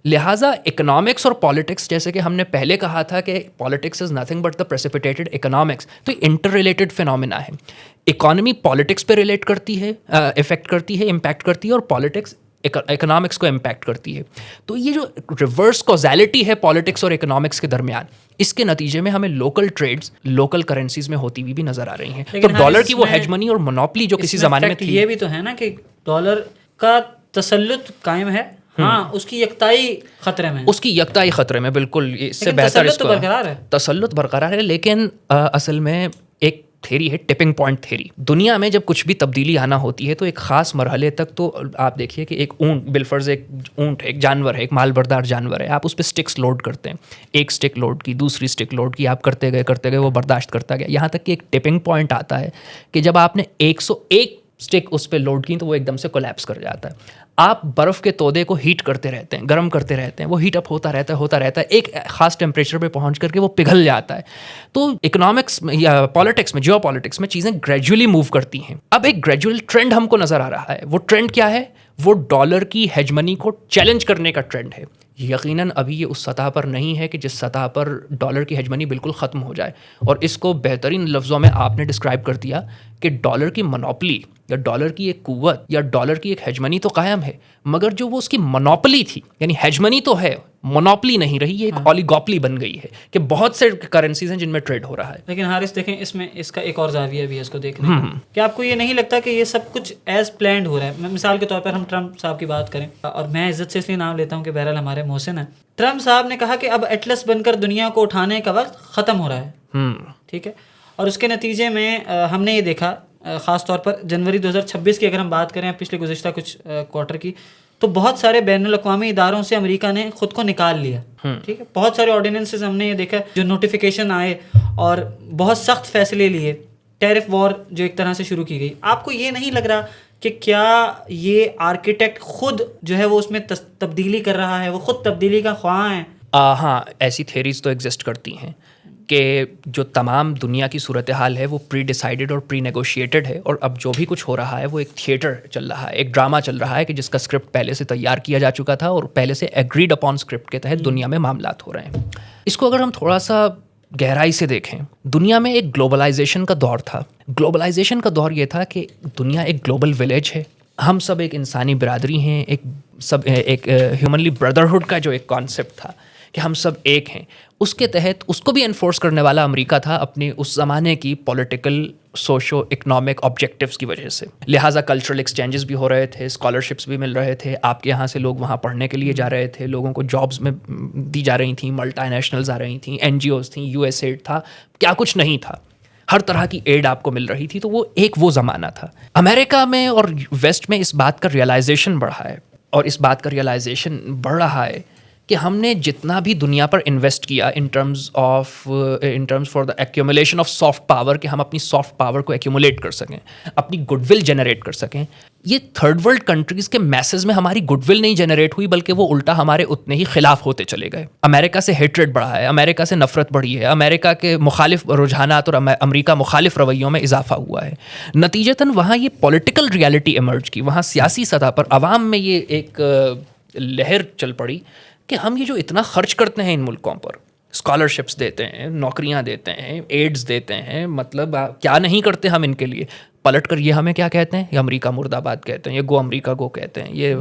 لہٰذا اکنامکس اور پالیٹکس, جیسے کہ ہم نے پہلے کہا تھا کہ politics is nothing but the precipitated economics, تو انٹر ریلیٹڈ فینومینا ہے. اکانومی پالیٹکس پہ ریلیٹ کرتی ہے, افیکٹ کرتی ہے, امپیکٹ کرتی ہے, اور پالیٹکس اکنامکس کو امپیکٹ کرتی ہے. تو یہ جو ریورس کوزیلٹی ہے پالیٹکس اور اکنامکس کے درمیان, اس کے نتیجے میں ہمیں لوکل ٹریڈز لوکل کرنسیز میں ہوتی ہوئی بھی نظر آ رہی ہیں. تو ڈالر کی وہ ہیجمنی اور مونوپلی جو کسی زمانے میں تھی, یہ بھی تو ہے نا کہ ڈالر کا تسلط قائم ہے, ہاں اس کی یکتائی خطرے میں, اس کی یکتائی خطرے میں, بالکل. اس سے بہتر اس کو تسلط برقرار ہے. لیکن اصل میں ایک تھیری ہے, ٹپنگ پوائنٹ تھیری. دنیا میں جب کچھ بھی تبدیلی آنا ہوتی ہے تو ایک خاص مرحلے تک, تو آپ دیکھیے کہ ایک اونٹ, بالفرض ایک اونٹ ہے, ایک جانور ہے, ایک مال بردار جانور ہے, آپ اس پہ سٹکس لوڈ کرتے ہیں, ایک سٹک لوڈ کی, دوسری سٹک لوڈ کی, آپ کرتے گئے وہ برداشت کرتا گیا, یہاں تک کہ ایک ٹپنگ پوائنٹ آتا ہے کہ جب آپ نے 101 سٹک اس پہ لوڈ کی تو وہ ایک دم سے کولیپس کر جاتا ہے. آپ برف کے تودے کو ہیٹ کرتے رہتے ہیں, گرم کرتے رہتے ہیں, وہ ہیٹ اپ ہوتا رہتا ہے, ایک خاص ٹیمپریچر پہ پہنچ کر کے وہ پگھل جاتا ہے. تو اکنامکس میں یا پالیٹکس میں, جیو پالیٹکس میں چیزیں گریجولی موو کرتی ہیں. اب ایک گریجول ٹرینڈ ہم کو نظر آ رہا ہے. وہ ٹرینڈ کیا ہے؟ وہ ڈالر کی ہیجمنی کو چیلنج کرنے کا ٹرینڈ ہے. یقیناً ابھی یہ اس سطح پر نہیں ہے کہ جس سطح پر ڈالر کی ہیجمنی بالکل ختم ہو جائے, اور اس کو بہترین لفظوں میں آپ نے ڈسکرائب کر دیا کہ ڈالر کی مونوپلی یا ڈالر کی ایک قوت یا ڈالر کی ایک ہیجمنی تو قائم ہے, مگر جو وہ اس کی مونوپلی تھی, یعنی ہیجمنی تو ہے, مونوپلی نہیں رہی, یہ ایک اولیگوپلی بن گئی ہے کہ بہت سے کرنسیز ہیں جن میں ٹریڈ ہو رہا ہے. لیکن حارث دیکھیں, اس میں اس کا ایک اور زاویہ بھی ہے اس کو دیکھنے کا, کہ آپ کو یہ نہیں لگتا کہ یہ سب کچھ ایز پلانڈ ہو رہا ہے؟ مثال کے طور پر ہم ٹرمپ صاحب کی بات کریں, اور میں عزت سے اس لیے نام لیتا ہوں کہ بہرحال ہمارے محسن ہیں. ٹرمپ صاحب نے کہا کہ اب ایٹلس بن کر دنیا کو اٹھانے کا وقت ختم ہو رہا ہے, ٹھیک ہے, اور اس کے نتیجے میں ہم نے یہ دیکھا, خاص طور پر جنوری 2026 کی اگر ہم بات کریں, پچھلے گزشتہ کچھ کوارٹر کی, تو بہت سارے بین الاقوامی اداروں سے امریکہ نے خود کو نکال لیا, ٹھیک ہے. بہت سارے آرڈیننسز ہم نے یہ دیکھا جو نوٹیفیکیشن آئے اور بہت سخت فیصلے لیے, ٹیرف وار جو ایک طرح سے شروع کی گئی. آپ کو یہ نہیں لگ رہا کہ کیا یہ آرکیٹیکٹ خود جو ہے وہ اس میں تبدیلی کر رہا ہے, وہ خود تبدیلی کا خواہاں ہے؟ ہاں, ایسی تھیریز تو ایگزسٹ کرتی ہیں کہ جو تمام دنیا کی صورتحال ہے وہ پری ڈیسائیڈڈ اور پری نیگوشیٹڈ ہے, اور اب جو بھی کچھ ہو رہا ہے وہ ایک تھیٹر چل رہا ہے, ایک ڈرامہ چل رہا ہے کہ جس کا اسکرپٹ پہلے سے تیار کیا جا چکا تھا اور پہلے سے ایگریڈ اپون اسکرپٹ کے تحت دنیا میں معاملات ہو رہے ہیں. اس کو اگر ہم تھوڑا سا گہرائی سے دیکھیں, دنیا میں ایک گلوبلائزیشن کا دور تھا. گلوبلائزیشن کا دور یہ تھا کہ دنیا ایک گلوبل ولیج ہے, ہم سب ایک انسانی برادری ہیں, ایک ہیومنلی بردرہڈ کا جو ایک کانسیپٹ تھا کہ ہم سب ایک ہیں, اس کے تحت اس کو بھی انفورس کرنے والا امریکہ تھا اپنی اس زمانے کی پولیٹیکل سوشو اکنامک آبجیکٹیوز کی وجہ سے. لہٰذا کلچرل ایکسچینجز بھی ہو رہے تھے, اسکالرشپس بھی مل رہے تھے, آپ کے یہاں سے لوگ وہاں پڑھنے کے لیے جا رہے تھے, لوگوں کو جابس میں دی جا رہی تھیں, ملٹی نیشنلز آ رہی تھیں, NGOs تھیں, USAID تھا, کیا کچھ نہیں تھا, ہر طرح کی ایڈ آپ کو مل رہی تھی. تو وہ ایک وہ زمانہ تھا. امریکہ میں اور ویسٹ میں اس بات کا ریئلائزیشن بڑھا ہے, اور اس بات کا ریئلائزیشن بڑھ رہا ہے کہ ہم نے جتنا بھی دنیا پر انویسٹ کیا in terms for the accumulation of soft power, کہ ہم اپنی سافٹ پاور کو ایکیومولیٹ کر سکیں, اپنی گڈ ول جنریٹ کر سکیں, یہ تھرڈ ورلڈ کنٹریز کے میسز میں ہماری گڈ ول نہیں جنریٹ ہوئی, بلکہ وہ الٹا ہمارے اتنے ہی خلاف ہوتے چلے گئے. امریکہ سے ہیٹریڈ بڑھا ہے, امریکہ سے نفرت بڑھی ہے, امریکہ کے مخالف رجحانات اور امریکہ مخالف رویوں میں اضافہ ہوا ہے. نتیجتاً وہاں یہ پولیٹیکل ریالٹی ایمرج کی, وہاں سیاسی سطح پر عوام میں یہ ایک لہر چل پڑی کہ ہم یہ جو اتنا خرچ کرتے ہیں ان ملکوں پر, اسکالرشپس دیتے ہیں, نوکریاں دیتے ہیں, ایڈز دیتے ہیں, مطلب کیا نہیں کرتے ہم ان کے لیے. پلٹ کر یہ ہمیں کیا کہتے ہیں؟ یہ امریکہ مرد آباد کہتے ہیں، یہ گو امریکہ گو کہتے ہیں، یہ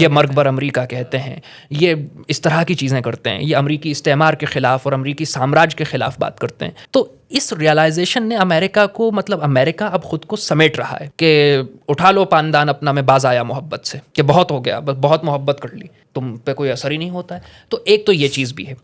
مرگ بر امریکہ کہتے ہیں، یہ اس طرح کی چیزیں کرتے ہیں، یہ امریکی استعمار کے خلاف اور امریکی سامراج کے خلاف بات کرتے ہیں. تو اس ریئلائزیشن نے امریکہ کو، مطلب امریکہ اب خود کو سمیٹ رہا ہے کہ اٹھا لو پاندان اپنا، میں باز آیا محبت سے، کہ بہت ہو گیا، بس بہت محبت کر لی، تم پہ کوئی اثر ہی نہیں ہوتا ہے. تو ایک تو یہ چیز بھی ہے.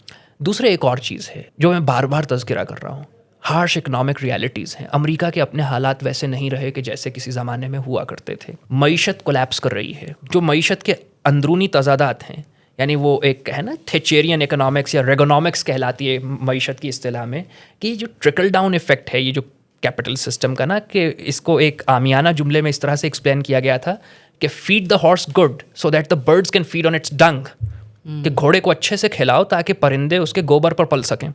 دوسرے ایک اور چیز ہے جو میں بار بار تذکرہ کر رہا ہوں، ہارش اکنامک ریالٹیز ہیں. امریکہ کے اپنے حالات ویسے نہیں رہے کہ جیسے کسی زمانے میں ہوا کرتے تھے. معیشت کولیپس کر رہی ہے. جو معیشت کے اندرونی تضادات ہیں، یعنی وہ ایک ہے نا تھیچیرین اکنامکس یا ریگونامکس کہلاتی ہے معیشت کی اصطلاح میں، کہ جو ٹرکل ڈاؤن ایفیکٹ ہے، یہ جو کیپٹل سسٹم کا نا، کہ اس کو ایک عامیانہ جملے میں اس طرح سے ایکسپلین کیا گیا تھا کہ feed the horse good so that the birds can feed on its dung, کہ گھوڑے کو اچھے سے کھلاؤ تاکہ پرندے اس کے گوبر پر پل سکیں.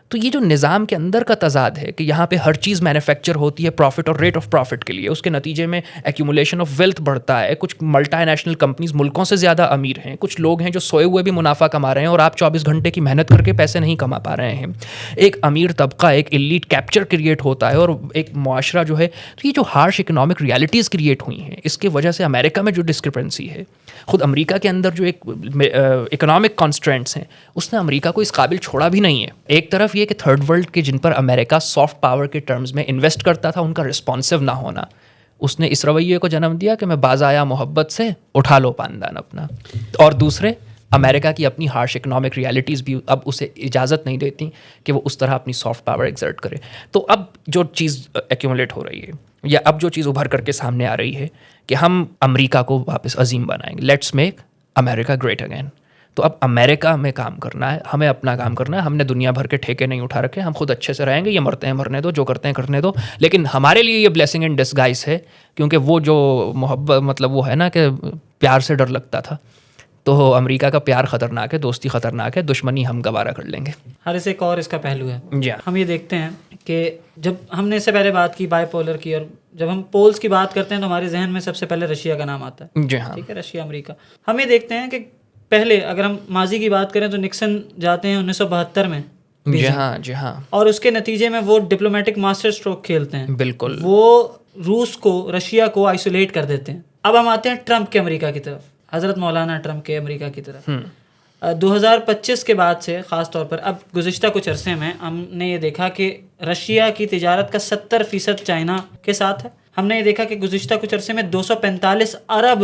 تو یہ جو نظام کے اندر کا تضاد ہے کہ یہاں پہ ہر چیز مینوفیکچر ہوتی ہے پروفٹ اور ریٹ آف پروفٹ کے لیے، اس کے نتیجے میں ایکیومولیشن آف ویلتھ بڑھتا ہے. کچھ ملٹی نیشنل کمپنیز ملکوں سے زیادہ امیر ہیں، کچھ لوگ ہیں جو سوئے ہوئے بھی منافع کما رہے ہیں اور آپ 24 گھنٹے کی محنت کر کے پیسے نہیں کما پا رہے ہیں. ایک امیر طبقہ، ایک ایلیٹ کیپچر کریٹ ہوتا ہے اور ایک معاشرہ جو ہے. تو یہ جو ہارش اکنامک ریالٹیز کریٹ ہوئی ہیں، اس کی وجہ سے امریکہ میں جو ڈسکرپنسی ہے، خود امریکہ کے اندر جو ایک اکنامک کانسٹرینٹس ہیں، اس نے امریکہ کو اس قابل چھوڑا بھی نہیں ہے. ایک طرف یہ کہ تھرڈ ورلڈ کے جن پر امریکہ سافٹ پاور کے ٹرمز میں انویسٹ کرتا تھا، ان کا رسپانسو نہ ہونا، اس نے اس رویے کو جنم دیا کہ میں باز آیا محبت سے، اٹھا لو پاندان اپنا. اور دوسرے، امریکہ کی اپنی ہارش اکنامک ریالٹیز بھی اب اسے اجازت نہیں دیتی کہ وہ اس طرح اپنی سافٹ پاور ایگزرٹ کرے. تو اب جو چیز ایکیومولیٹ ہو رہی ہے، یا اب جو چیز ابھر کر کے سامنے آ رہی ہے کہ ہم امریکہ کو واپس عظیم بنائیں گے، let's make America great again. تو اب امریکہ میں کام کرنا ہے، ہمیں اپنا کام کرنا ہے. ہم نے دنیا بھر کے ٹھیکے نہیں اٹھا رکھے، ہم خود اچھے سے رہیں گے. یہ مرتے ہیں مرنے دو، جو کرتے ہیں کرنے دو. لیکن ہمارے لیے یہ بلیسنگ ان ڈسگائز ہے، کیونکہ وہ جو محبت، مطلب وہ ہے نا کہ پیار سے ڈر لگتا تھا، تو امریکہ کا پیار خطرناک ہے، دوستی خطرناک ہے، دشمنی ہم گوارا کر لیں گے. ہر اس ایک اور اس کا پہلو ہے. جی ہم یہ دیکھتے ہیں کہ جب ہم نے اس سے پہلے بات کی بائی پولر کی، اور جب ہم پولز کی بات کرتے ہیں تو ہمارے ذہن میں سب سے پہلے رشیا کا نام آتا ہے. جی ہاں، ٹھیک ہے، رشیا امریکہ. ہم یہ دیکھتے ہیں کہ پہلے اگر ہم ماضی کی بات کریں تو نکسن جاتے ہیں 1972 میں. جی ہاں، جی ہاں. اور اس کے نتیجے میں وہ ڈپلومیٹک ماسٹر اسٹروک کھیلتے ہیں. بالکل. وہ روس کو، رشیا کو آئسولیٹ کر دیتے ہیں. اب ہم آتے ہیں ٹرمپ کے امریکہ کی طرف، حضرت مولانا ٹرمپ کے امریکہ کی طرف. 2025 کے بعد سے خاص طور پر اب گزشتہ کچھ عرصے میں ہم نے یہ دیکھا کہ رشیا کی تجارت کا 70% چائنا کے ساتھ ہے. ہم نے یہ دیکھا کہ گزشتہ کچھ عرصے میں 245 ارب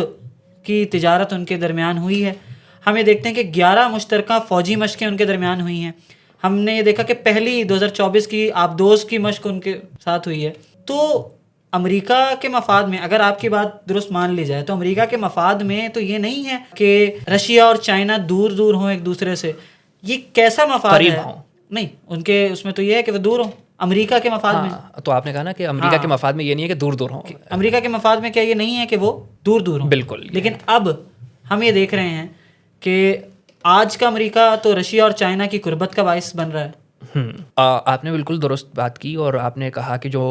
کی تجارت ان کے درمیان ہوئی ہے. ہم یہ دیکھتے ہیں کہ 11 مشترکہ فوجی مشقیں ان کے درمیان ہوئی ہیں. ہم نے یہ دیکھا کہ پہلی 2024 کی آبدوز کی مشق ان کے ساتھ ہوئی ہے. تو امریکہ کے مفاد میں، اگر آپ کی بات درست مان لی جائے، تو امریکہ کے مفاد میں تو یہ نہیں ہے کہ رشیا اور چائنا دور دور ہوں ایک دوسرے سے. یہ کیسا مفاد ہے؟ نہیں، ان کے اس میں تو یہ ہے کہ وہ دور ہوں. امریکہ کے مفاد میں تو آپ نے کہا نا کہ امریکہ کے مفاد میں یہ نہیں ہے کہ دور دور ہوں. امریکہ کے مفاد میں کیا یہ نہیں ہے کہ وہ دور دور ہوں؟ بالکل. لیکن اب ہم یہ دیکھ رہے ہیں کہ آج کا امریکہ تو رشیا اور چائنا کی قربت کا باعث بن رہا ہے. آپ نے بالکل درست بات کی، اور آپ نے کہا کہ جو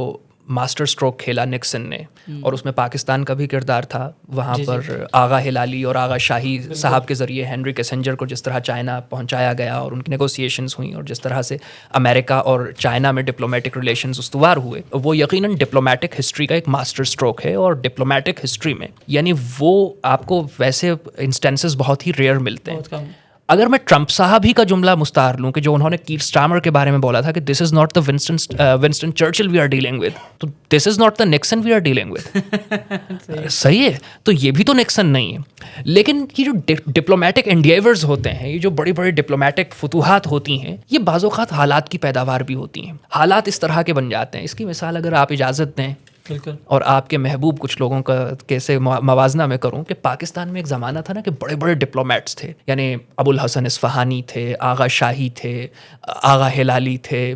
ماسٹر اسٹروک کھیلا نکسن نے، اور اس میں پاکستان کا بھی کردار تھا. وہاں پر آغا ہلالی اور آغا شاہی صاحب کے ذریعے ہینری کیسنجر کو جس طرح چائنا پہنچایا گیا اور ان کی نیگوسیشنز ہوئیں، اور جس طرح سے امریکہ اور چائنا میں ڈپلومیٹک ریلیشنز استوار ہوئے، وہ یقیناً ڈپلومیٹک ہسٹری کا ایک ماسٹر اسٹروک ہے. اور ڈپلومیٹک ہسٹری میں یعنی وہ آپ کو ویسے انسٹینسز بہت ہی ریئر ملتے ہیں. اگر میں ٹرمپ صاحب ہی کا جملہ مستعار لوں کہ جو انہوں نے کیٹ اسٹارمر کے بارے میں بولا تھا کہ this is not the Winston Churchill we are dealing with, تو this is not the Nixon we are dealing with. صحیح ہے، تو یہ بھی تو نکسن نہیں ہے. لیکن یہ جو ڈپلومیٹک انڈیورز ہوتے ہیں، یہ جو بڑی بڑی ڈپلومیٹک فتوحات ہوتی ہیں، یہ بعض اوقات حالات کی پیداوار بھی ہوتی ہیں. حالات اس طرح کے بن جاتے ہیں. اس کی مثال اگر آپ اجازت دیں بالکل، اور آپ کے محبوب کچھ لوگوں کا کیسے موازنہ میں کروں کہ پاکستان میں ایک زمانہ تھا نا کہ بڑے بڑے ڈپلومیٹس تھے، یعنی ابو الحسن اصفہانی تھے، آغا شاہی تھے، آغا ہلالی تھے،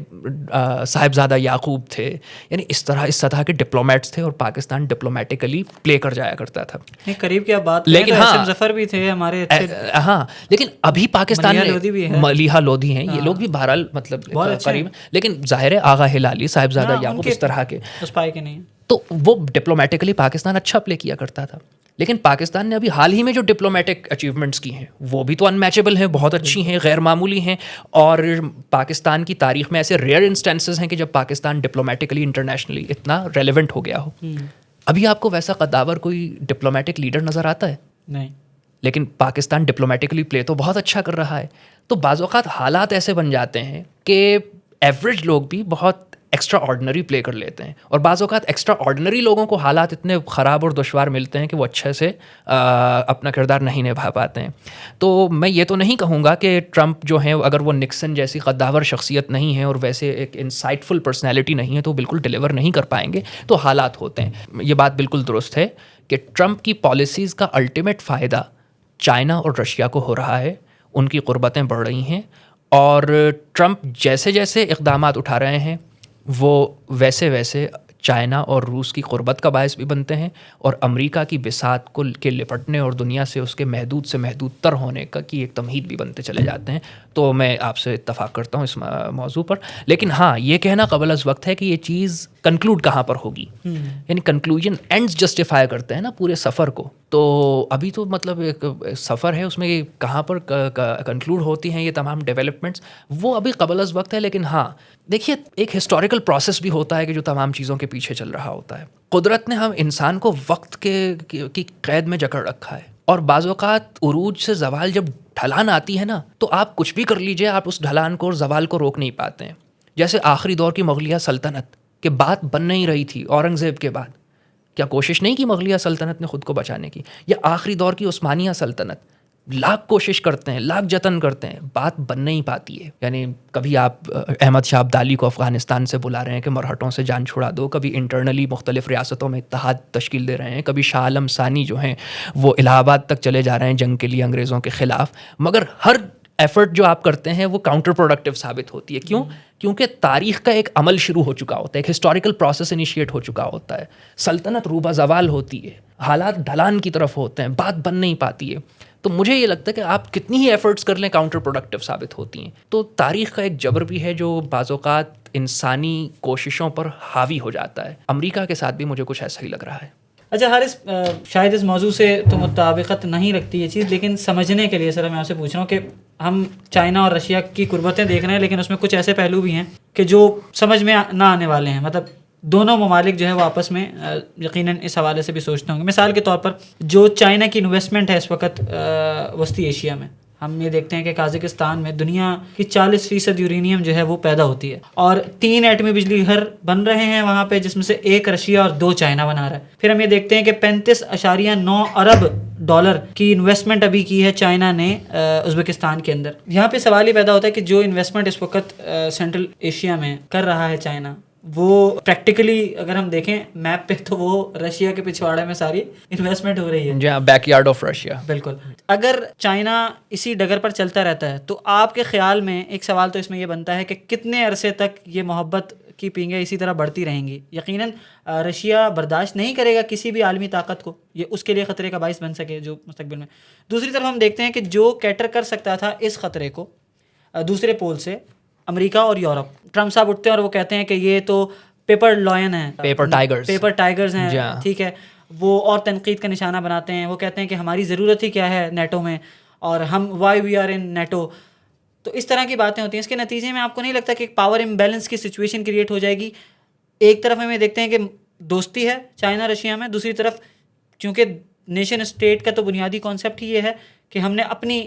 صاحبزادہ یعقوب تھے. یعنی اس سطح کے ڈپلومیٹس تھے اور پاکستان ڈپلومیٹکلی پلے کر جایا کرتا تھا. قریب کی آپ بات، لیکن ہاں ظفر بھی تھے ہمارے. ہاں، لیکن ابھی پاکستان میں ملیحہ لودھی ہیں، یہ لوگ بھی بہرحال مطلب قریب. لیکن ظاہر ہے آغا ہلالی، صاحبزادہ یعقوب اس طرح کے اس پائے کے نہیں. تو وہ ڈپلومیٹکلی پاکستان اچھا پلے کیا کرتا تھا. لیکن پاکستان نے ابھی حال ہی میں جو ڈپلومیٹک اچیومنٹس کی ہیں وہ بھی تو ان میچیبل ہیں, بہت اچھی ہیں, غیر معمولی ہیں. اور پاکستان کی تاریخ میں ایسے ریئر انسٹنسز ہیں کہ جب پاکستان ڈپلومیٹکلی انٹرنیشنلی اتنا ریلیونٹ ہو گیا ہو. ابھی آپ کو ویسا قداور کوئی ڈپلومیٹک لیڈر نظر آتا ہے؟ نہیں. لیکن پاکستان ڈپلومیٹکلی پلے تو بہت اچھا کر رہا ہے. تو بعض اوقات حالات ایسے بن جاتے ہیں کہ ایوریج لوگ بھی بہت ایکسٹرا آرڈنری پلے کر لیتے ہیں, اور بعض اوقات ایکسٹرا آرڈنری لوگوں کو حالات اتنے خراب اور دشوار ملتے ہیں کہ وہ اچھے سے اپنا کردار نہیں نبھا پاتے ہیں. تو میں یہ تو نہیں کہوں گا کہ ٹرمپ جو ہیں اگر وہ نکسن جیسی قداور شخصیت نہیں ہے اور ویسے ایک انسائٹفل پرسنالٹی نہیں ہے تو بالکل ڈیلیور نہیں کر پائیں گے. تو حالات ہوتے ہیں. یہ بات بالکل درست ہے کہ ٹرمپ کی پالیسیز کا الٹیمیٹ فائدہ چائنا اور رشیا کو ہو رہا ہے. ان کی قربتیں بڑھ رہی ہیں, اور ٹرمپ جیسے جیسے اقدامات اٹھا رہے ہیں وہ ویسے ویسے چائنا اور روس کی قربت کا باعث بھی بنتے ہیں, اور امریکہ کی بساط کو کے لپٹنے اور دنیا سے اس کے محدود سے محدود تر ہونے کی ایک تمہید بھی بنتے چلے جاتے ہیں. تو میں آپ سے اتفاق کرتا ہوں اس موضوع پر. لیکن ہاں, یہ کہنا قبل از وقت ہے کہ یہ چیز کنکلوڈ کہاں پر ہوگی, یعنی کنکلوژن اینڈز جسٹیفائی کرتے ہیں نا پورے سفر کو. تو ابھی تو مطلب ایک سفر ہے, اس میں کہاں پر کنکلوڈ ہوتی ہیں یہ تمام ڈیولپمنٹس, وہ ابھی قبل از وقت ہے. لیکن ہاں دیکھیے, ایک ہسٹوریکل پروسیس بھی ہوتا ہے کہ جو تمام چیزوں کے پیچھے چل رہا ہوتا ہے. قدرت نے ہم انسان کو وقت کی قید میں جکڑ رکھا ہے, اور بعض اوقات عروج سے زوال جب ڈھلان آتی ہے نا, تو آپ کچھ بھی کر لیجئے, آپ اس ڈھلان کو اور زوال کو روک نہیں پاتے ہیں. جیسے آخری دور کی مغلیہ سلطنت کہ بات بن نہیں رہی تھی اورنگزیب کے بعد, کیا کوشش نہیں کی مغلیہ سلطنت نے خود کو بچانے کی؟ یا آخری دور کی عثمانیہ سلطنت, لاکھ کوشش کرتے ہیں, لاکھ جتن کرتے ہیں, بات بن نہیں پاتی ہے. یعنی کبھی آپ احمد شاہ ابدالی کو افغانستان سے بلا رہے ہیں کہ مرہٹوں سے جان چھڑا دو, کبھی انٹرنلی مختلف ریاستوں میں اتحاد تشکیل دے رہے ہیں, کبھی شاہ عالم ثانی جو ہیں وہ الہ آباد تک چلے جا رہے ہیں جنگ کے لیے انگریزوں کے خلاف. مگر ہر ایفرٹ جو آپ کرتے ہیں وہ کاؤنٹر پروڈکٹیو ثابت ہوتی ہے. کیوں؟ کیونکہ تاریخ کا ایک عمل شروع ہو چکا ہوتا ہے, ایک ہسٹوریکل پروسیس انیشیٹ ہو چکا ہوتا ہے. سلطنت روبہ زوال ہوتی ہے, حالات ڈھلان کی طرف ہوتے ہیں, بات بن نہیں پاتی ہے. تو مجھے یہ لگتا ہے کہ آپ کتنی ہی ایفرٹس کر لیں کاؤنٹر پروڈکٹیو ثابت ہوتی ہیں. تو تاریخ کا ایک جبر بھی ہے جو بعض اوقات انسانی کوششوں پر حاوی ہو جاتا ہے. امریکہ کے ساتھ بھی مجھے کچھ ایسا ہی لگ رہا ہے. اچھا حارث, شاید اس موضوع سے تو مطابقت نہیں رکھتی یہ چیز, لیکن سمجھنے کے لیے سر میں آپ سے پوچھ رہا ہوں کہ ہم چائنا اور رشیا کی قربتیں دیکھ رہے ہیں, لیکن اس میں کچھ ایسے پہلو بھی ہیں کہ جو سمجھ میں نہ آنے والے ہیں. مطلب دونوں ممالک جو ہے وہ آپس میں یقیناً اس حوالے سے بھی سوچتے ہوں گے. مثال کے طور پر جو چائنا کی انویسٹمنٹ ہے اس وقت وسطی ایشیا میں, ہم یہ دیکھتے ہیں کہ قازقستان میں دنیا کی 40% یورینیم جو ہے وہ پیدا ہوتی ہے, اور 3 ایٹمی بجلی گھر بن رہے ہیں وہاں پہ, جس میں سے 1 رشیا اور 2 چائنا بنا رہا ہے. پھر ہم یہ دیکھتے ہیں کہ 35.9 ارب ڈالر کی انویسٹمنٹ ابھی کی ہے چائنا نے ازبکستان کے اندر. یہاں پہ سوال یہ پیدا ہوتا ہے کہ جو انویسٹمنٹ اس وقت سینٹرل ایشیا میں کر رہا ہے چائنا, وہ پریکٹیکلی اگر ہم دیکھیں میپ پہ تو وہ رشیا کے پچھواڑے میں ساری انویسٹمنٹ ہو رہی ہے, جی ہاں, بیک یارڈ آف رشیا. بالکل. اگر چائنا اسی ڈگر پر چلتا رہتا ہے تو آپ کے خیال میں ایک سوال تو اس میں یہ بنتا ہے کہ کتنے عرصے تک یہ محبت کی پینگیں اسی طرح بڑھتی رہیں گی؟ یقیناً رشیا برداشت نہیں کرے گا کسی بھی عالمی طاقت کو, یہ اس کے لیے خطرے کا باعث بن سکے جو مستقبل میں. دوسری طرف ہم دیکھتے ہیں کہ جو کیٹر کر سکتا تھا اس خطرے کو دوسرے پول سے, امریکہ اور یورپ. ٹرمپ صاحب اٹھتے ہیں اور وہ کہتے ہیں کہ یہ تو پیپر لائن ہے, پیپر ٹائیگرز ہیں, ٹھیک ہے, وہ اور تنقید کا نشانہ بناتے ہیں. وہ کہتے ہیں کہ ہماری ضرورت ہی کیا ہے نیٹو میں, اور ہم why we are in NATO. تو اس طرح کی باتیں ہوتی ہیں. اس کے نتیجے میں آپ کو نہیں لگتا کہ ایک پاور امبیلنس کی سچویشن کریٹ ہو جائے گی؟ ایک طرف ہمیں دیکھتے ہیں کہ دوستی ہے چائنا رشیا میں, دوسری طرف چونکہ نیشن اسٹیٹ کا تو بنیادی کانسیپٹ ہی یہ ہے کہ ہم نے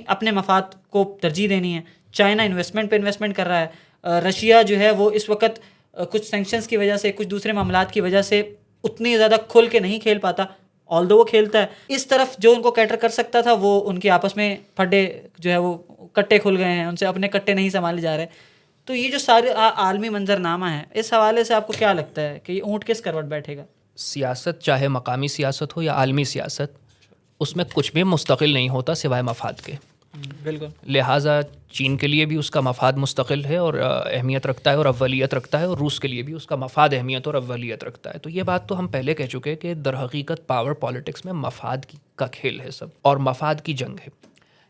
اپنے مفاد کو ترجیح دینی ہے. چائنا انویسٹمنٹ پہ انویسٹمنٹ کر رہا ہے, رشیا جو ہے وہ اس وقت کچھ سینکشنز کی وجہ سے, کچھ دوسرے معاملات کی وجہ سے اتنی زیادہ کھل کے نہیں کھیل پاتا, آلدو وہ کھیلتا ہے. اس طرف جو ان کو کیٹر کر سکتا تھا وہ ان کے آپس میں پھڈے جو ہے وہ کٹے کھل گئے ہیں, ان سے اپنے کٹے نہیں سنبھالے جا رہے. تو یہ جو سارے عالمی منظرنامہ ہے, اس حوالے سے آپ کو کیا لگتا ہے کہ یہ اونٹ کس کروٹ بیٹھے گا؟ سیاست چاہے مقامی سیاست ہو یا عالمی سیاست, اس میں کچھ بھی مستقل نہیں ہوتا سوائے مفاد کے. بالکل. لہٰذا چین کے لیے بھی اس کا مفاد مستقل ہے اور اہمیت رکھتا ہے اور اولیت رکھتا ہے, اور روس کے لیے بھی اس کا مفاد اہمیت اور اولیت رکھتا ہے. تو یہ بات تو ہم پہلے کہہ چکے کہ در حقیقت پاور پالیٹکس میں مفاد کا کھیل ہے سب, اور مفاد کی جنگ ہے.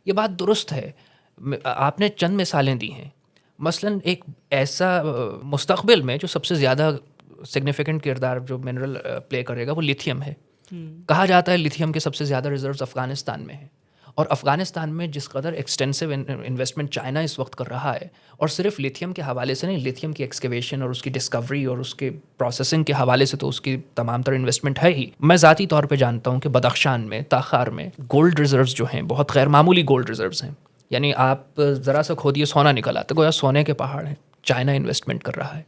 یہ بات درست ہے. آپ نے چند مثالیں دی ہیں. مثلاً ایک ایسا مستقبل میں جو سب سے زیادہ سگنیفیکنٹ کردار جو منرل پلے کرے گا وہ لیتھیم ہے. کہا جاتا ہے لیتھیم کے سب سے زیادہ ریزروز افغانستان میں ہیں, اور افغانستان میں جس قدر ایکسٹینسو انویسٹمنٹ چائنا اس وقت کر رہا ہے, اور صرف لیتھیم کے حوالے سے نہیں, لیتھیم کی ایکسکیویشن اور اس کی ڈسکوری اور اس کے پروسیسنگ کے حوالے سے تو اس کی تمام تر انویسٹمنٹ ہے ہی. میں ذاتی طور پہ جانتا ہوں کہ بدخشان میں, تاخار میں گولڈ ریزروز جو ہیں بہت غیر معمولی گولڈ ریزروز ہیں. یعنی آپ ذرا سا کھودیے سونا نکل آتا, گویا سونے کے پہاڑ ہیں. چائنا انویسٹمنٹ کر رہا ہے.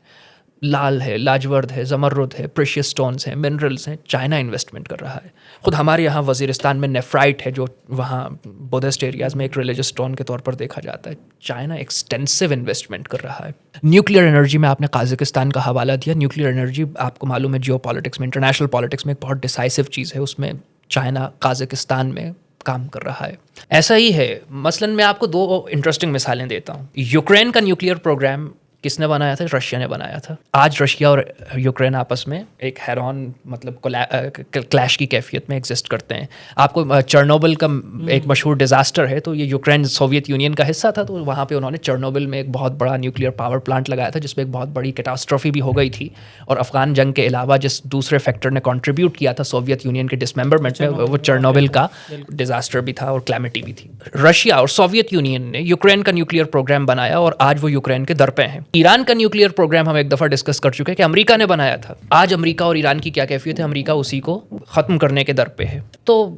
لال ہے, لاجورد ہے, زمرد ہے, پریشیس سٹونز ہیں, منرلز ہیں, چائنا انویسٹمنٹ کر رہا ہے. خود ہمارے یہاں وزیرستان میں نیفرائٹ ہے جو وہاں بدھسٹ ایریاز میں ایک ریلیجس سٹون کے طور پر دیکھا جاتا ہے. چائنا ایکسٹینسو انویسٹمنٹ کر رہا ہے. نیوکلیئر انرجی میں آپ نے قازقستان کا حوالہ دیا. نیوکلیئر انرجی آپ کو معلوم ہے جیو پالیٹکس میں, انٹرنیشنل پالیٹکس میں ایک بہت ڈیسائسو چیز ہے. اس میں چائنا قازقستان میں کام کر رہا ہے. ایسا ہی ہے. مثلاً میں آپ کو 2 انٹرسٹنگ مثالیں دیتا ہوں. یوکرین کا نیوکلیئر پروگرام کس نے بنایا تھا؟ رشیا نے بنایا تھا. آج رشیا اور یوکرین آپس میں ایک حیران مطلب کلیش کی کیفیت میں ایگزسٹ کرتے ہیں. آپ کو چرنوبل کا ایک مشہور ڈیزاسٹر ہے, تو یہ یوکرین سوویت یونین کا حصہ تھا, تو وہاں پہ انہوں نے چرنوبل میں ایک بہت بڑا نیوکلیئر پاور پلانٹ لگایا تھا جس میں ایک بہت بڑی کیٹاسٹروفی بھی ہو گئی تھی. اور افغان جنگ کے علاوہ جس دوسرے فیکٹر نے کنٹریبیوٹ کیا تھا سوویت یونین کے ڈسممبرمنٹ میں, وہ چرنوبل کا ڈیزاسٹر بھی تھا اور کلیمٹی بھی تھی. رشیا اور سوویت یونین نے یوکرین کا نیوکلیئر پروگرام بنایا اور آج وہ یوکرین کے در پہ ہیں. ایران کا نیوکلیئر پروگرام ہم ایک دفعہ ڈسکس کر چکے کہ امریکہ نے بنایا تھا. آج امریکہ اور ایران کی کیا کیفیت ہے؟ امریکہ اسی کو ختم کرنے کے در پہ ہے. تو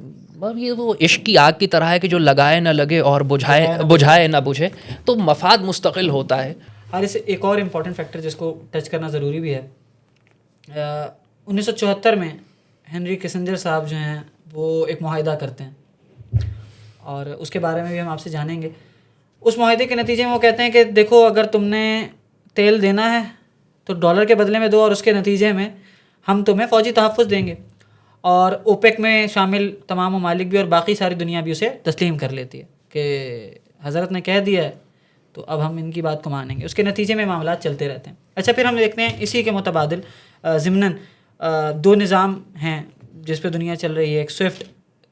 یہ وہ عشق کی آگ کی طرح ہے کہ جو لگائے نہ لگے اور بجھائے نہ بجھے, تو مفاد مستقل ہوتا ہے. اور اس ایک اور امپورٹنٹ فیکٹر جس کو ٹچ کرنا ضروری بھی ہے, 1974 میں ہنری کسنجر صاحب جو ہیں وہ ایک معاہدہ کرتے ہیں, اور اس کے بارے میں بھی ہم آپ سے جانیں گے. اس معاہدے کے نتیجے میں وہ کہتے ہیں کہ دیکھو, اگر تم نے تیل دینا ہے تو ڈالر کے بدلے میں دو, اور اس کے نتیجے میں ہم تمہیں فوجی تحفظ دیں گے. اور اوپیک میں شامل تمام ممالک بھی اور باقی ساری دنیا بھی اسے تسلیم کر لیتی ہے کہ حضرت نے کہہ دیا ہے تو اب ہم ان کی بات کو مانیں گے. اس کے نتیجے میں معاملات چلتے رہتے ہیں. اچھا, پھر ہم دیکھتے ہیں اسی کے متبادل ضمناً 2 نظام ہیں جس پہ دنیا چل رہی ہے. ایک سوئفٹ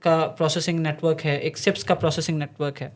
کا پروسیسنگ نیٹ ورک ہے, ایک سپس کا پروسیسنگ نیٹ ورک ہے.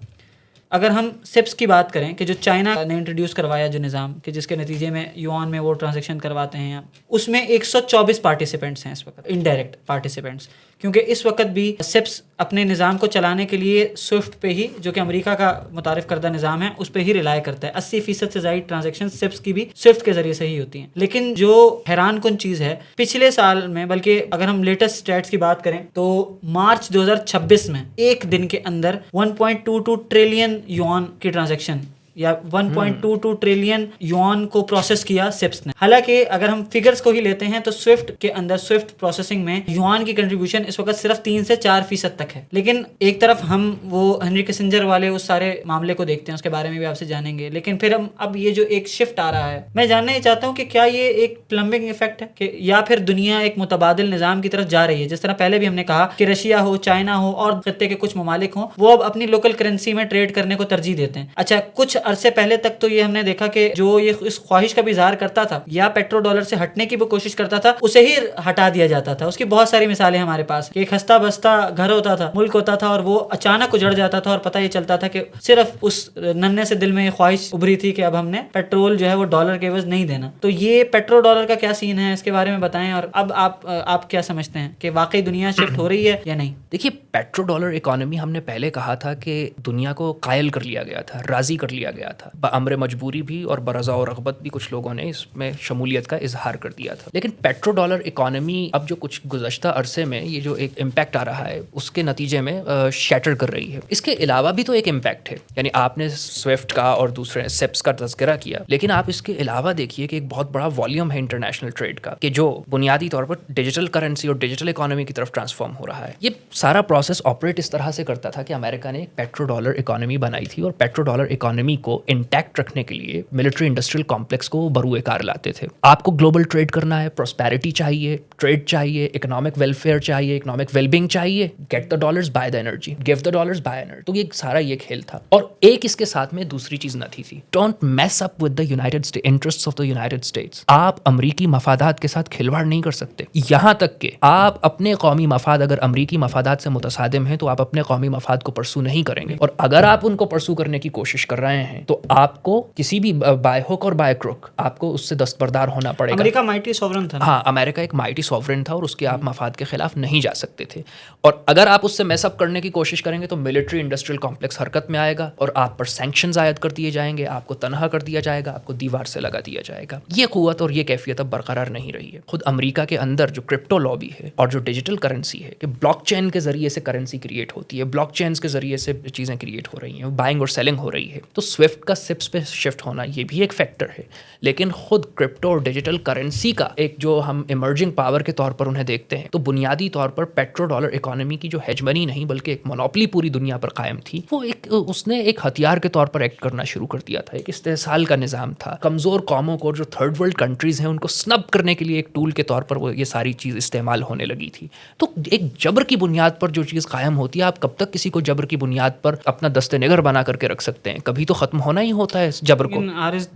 اگر ہم سپس کی بات کریں کہ جو چائنا نے انٹروڈیوس کروایا جو نظام, کہ جس کے نتیجے میں یوان میں وہ ٹرانزیکشن کرواتے ہیں, اس میں 124 پارٹیسپینٹس ہیں اس وقت, انڈائریکٹ پارٹیسپینٹس. کیونکہ اس وقت بھی سپس اپنے نظام کو چلانے کے لیے سوئفٹ پہ ہی, جو کہ امریکہ کا متعارف کردہ نظام ہے, اس پہ ہی ریلائی کرتا ہے. 80% سے زائد ٹرانزیکشن سپس کی بھی سوئفٹ کے ذریعے سے ہی ہوتی ہیں. لیکن جو حیران کن چیز ہے, پچھلے سال میں, بلکہ اگر ہم لیٹسٹ اسٹیٹس کی بات کریں تو مارچ 2026 میں ایک دن کے اندر 1.22 ٹریلین یوان کی ٹرانزیکشن یا 1.22 ٹریلین یوان کو پروسیس کیا سپس نے. حالانکہ اگر ہم فگرز کو ہی لیتے ہیں تو سوئفٹ کے اندر, سوئفٹ پروسیسنگ میں یوان کی کنٹریبیوشن اس وقت صرف 3 سے 4% تک ہے. لیکن ایک طرف ہم وہ ہنری کسنجر والے اس سارے معاملے کو دیکھتے ہیں, اس کے بارے میں بھی آپ سے جانیں گے. لیکن پھر ہم اب یہ جو ایک شفٹ آ رہا ہے, میں جاننا ہی چاہتا ہوں کہ کیا یہ ایک پلمبنگ ایفیکٹ ہے کہ یا پھر دنیا ایک متبادل نظام کی طرف جا رہی ہے. جس طرح پہلے بھی ہم نے کہا کہ رشیا ہو, چائنا ہو اور خطے کے کچھ ممالک ہوں, وہ اب اپنی لوکل کرنسی میں ٹریڈ کرنے کو ترجیح دیتے ہیں. اچھا, کچھ عرصے پہلے تک تو یہ ہم نے دیکھا کہ جو یہ اس خواہش کا بھی اظہار کرتا تھا یا پیٹرو ڈالر سے ہٹنے کی بھی کوشش کرتا تھا, اسے ہی ہٹا دیا جاتا تھا. اس کی بہت ساری مثالیں ہمارے پاس, کہ ایک ہستا بستا گھر ہوتا تھا, ملک ہوتا تھا, اور وہ اچانک اجڑ جاتا تھا, اور پتہ یہ چلتا تھا کہ صرف اس ننھے سے دل میں یہ خواہش ابھری تھی کہ اب ہم نے پیٹرول جو ہے وہ ڈالر کے عوض نہیں دینا. تو یہ پیٹرو ڈالر کا کیا سین ہے, اس کے بارے میں بتائیں. اور اب آپ کیا سمجھتے ہیں کہ واقعی دنیا شفٹ ہو رہی ہے یا نہیں؟ دیکھیے, پیٹرو ڈالر اکانومی ہم نے پہلے کہا تھا کہ دنیا کو قائل کر لیا گیا تھا, راضی کر لیا گیا تھا, بامر مجبوری بھی اور برضا و رغبت بھی. کچھ لوگوں نے اس میں شمولیت کا اظہار کر دیا تھا. لیکن پیٹرو ڈالر اکانومی اب جو کچھ گزشتہ عرصے میں یہ جو ایک امپیکٹ آ رہا ہے, اس کے نتیجے میں شیٹر کر رہی ہے. اس کے علاوہ بھی تو ایک امپیکٹ ہے. یعنی آپ نے سوئفٹ کا اور دوسرے سپس کا تذکرہ کیا, لیکن آپ اس کے علاوہ دیکھیے کہ ایک بہت بڑا والیوم ہے انٹرنیشنل ٹریڈ کا, کہ جو بنیادی طور پر ڈیجیٹل کرنسی اور ڈیجیٹل اکانومی کی طرف ٹرانسفارم ہو رہا ہے. یہ سارا پروسیس آپریٹ اس طرح سے کرتا تھا کہ امریکہ نے ایک پیٹرو ڈالر اکانومی بنائی تھی, اور پیٹرو ڈالر اکانومی کو انٹیکٹ رکھنے کے لیے ملٹری انڈسٹریل کمپلیکس کو بروئے کار لاتے تھے. آپ کو گلوبل ٹریڈ کرنا ہے, پراسپیرٹی چاہیے, ٹریڈ چاہیے, اکنامک ویلفیئر چاہیے, اکنامک ویل بینگ چاہیے, get the dollars buy the energy, give the dollars buy energy. تو یہ سارا یہ کھیل تھا. اور ایک اس کے ساتھ میں دوسری چیز نہ تھی, don't mess up with the United interests of the United States. آپ امریکی مفادات کے ساتھ کھلواڑ نہیں کر سکتے. یہاں تک کہ آپ اپنے قومی مفاد اگر امریکی مفادات مفادات سے متصادم ہیں تو آپ اپنے قومی مفاد کو پرسو نہیں کریں گے, اور اگر آپ ان کو پرسو کرنے کی کوشش کر رہے ہیں تو آپ کو کسی بھی بائی ہک اور بائی کروک آپ کو اس سے دستبردار ہونا پڑے گا. امریکہ مائٹی سوورن تھا. ہاں, امریکہ ایک مائٹی سوورن تھا اور اس کے آپ مفاد کے خلاف نہیں جا سکتے تھے, اور اگر آپ اس سے میس اپ کرنے کی کوشش کریں گے تو ملٹری انڈسٹریل کمپلیکس حرکت میں آئے گا اور آپ پر سینکشنز عائد کر دیے جائیں گے, آپ کو تنہا کر دیا جائے گا, آپ کو دیوار سے لگا دیا جائے گا. یہ قوت اور یہ کیفیت اب برقرار نہیں رہی ہے. خود امریکہ کے اندر جو کرپٹو لابی ہے اور جو ڈیجیٹل کرنسی ہے کہ بلاک چین کے ذریعے سے کرنسی کریٹ ہوتی ہے, بلاک چینز کے ذریعے سے چیزیں کریٹ ہو رہی ہیں, بائنگ اور سیلنگ ہو رہی ہے, تو سوئفٹ کا سپس پہ شفٹ ہونا یہ بھی ایک فیکٹر ہے. لیکن خود کرپٹو اور ڈیجیٹل کرنسی کا ایک جو ہم ایمرجنگ پاور کے طور پر انہیں دیکھتے ہیں تو بنیادی طور پر پیٹرو ڈالر اکانومی کی جو ہیجمنی نہیں بلکہ ایک مونوپلی پوری دنیا پر قائم تھی, وہ اس نے ایک ہتھیار کے طور پر ایکٹ کرنا شروع کر دیا تھا. ایک استحصال کا نظام تھا. کمزور قوموں کو جو تھرڈ ورلڈ کنٹریز ہیں ان کو سنب کرنے کے لیے ایک ٹول کے طور پر وہ یہ ساری چیز استعمال ہونے لگی تھی. تو ایک جبر کی بنیاد پر جو چیز قائم ہوتی ہے, آپ کب تک کسی کو جبر کی بنیاد پر اپنا دست نگر بنا کر کے رکھ سکتے ہیں؟ کبھی تو ختم ہونا ہی ہوتا ہے اس جبر کو.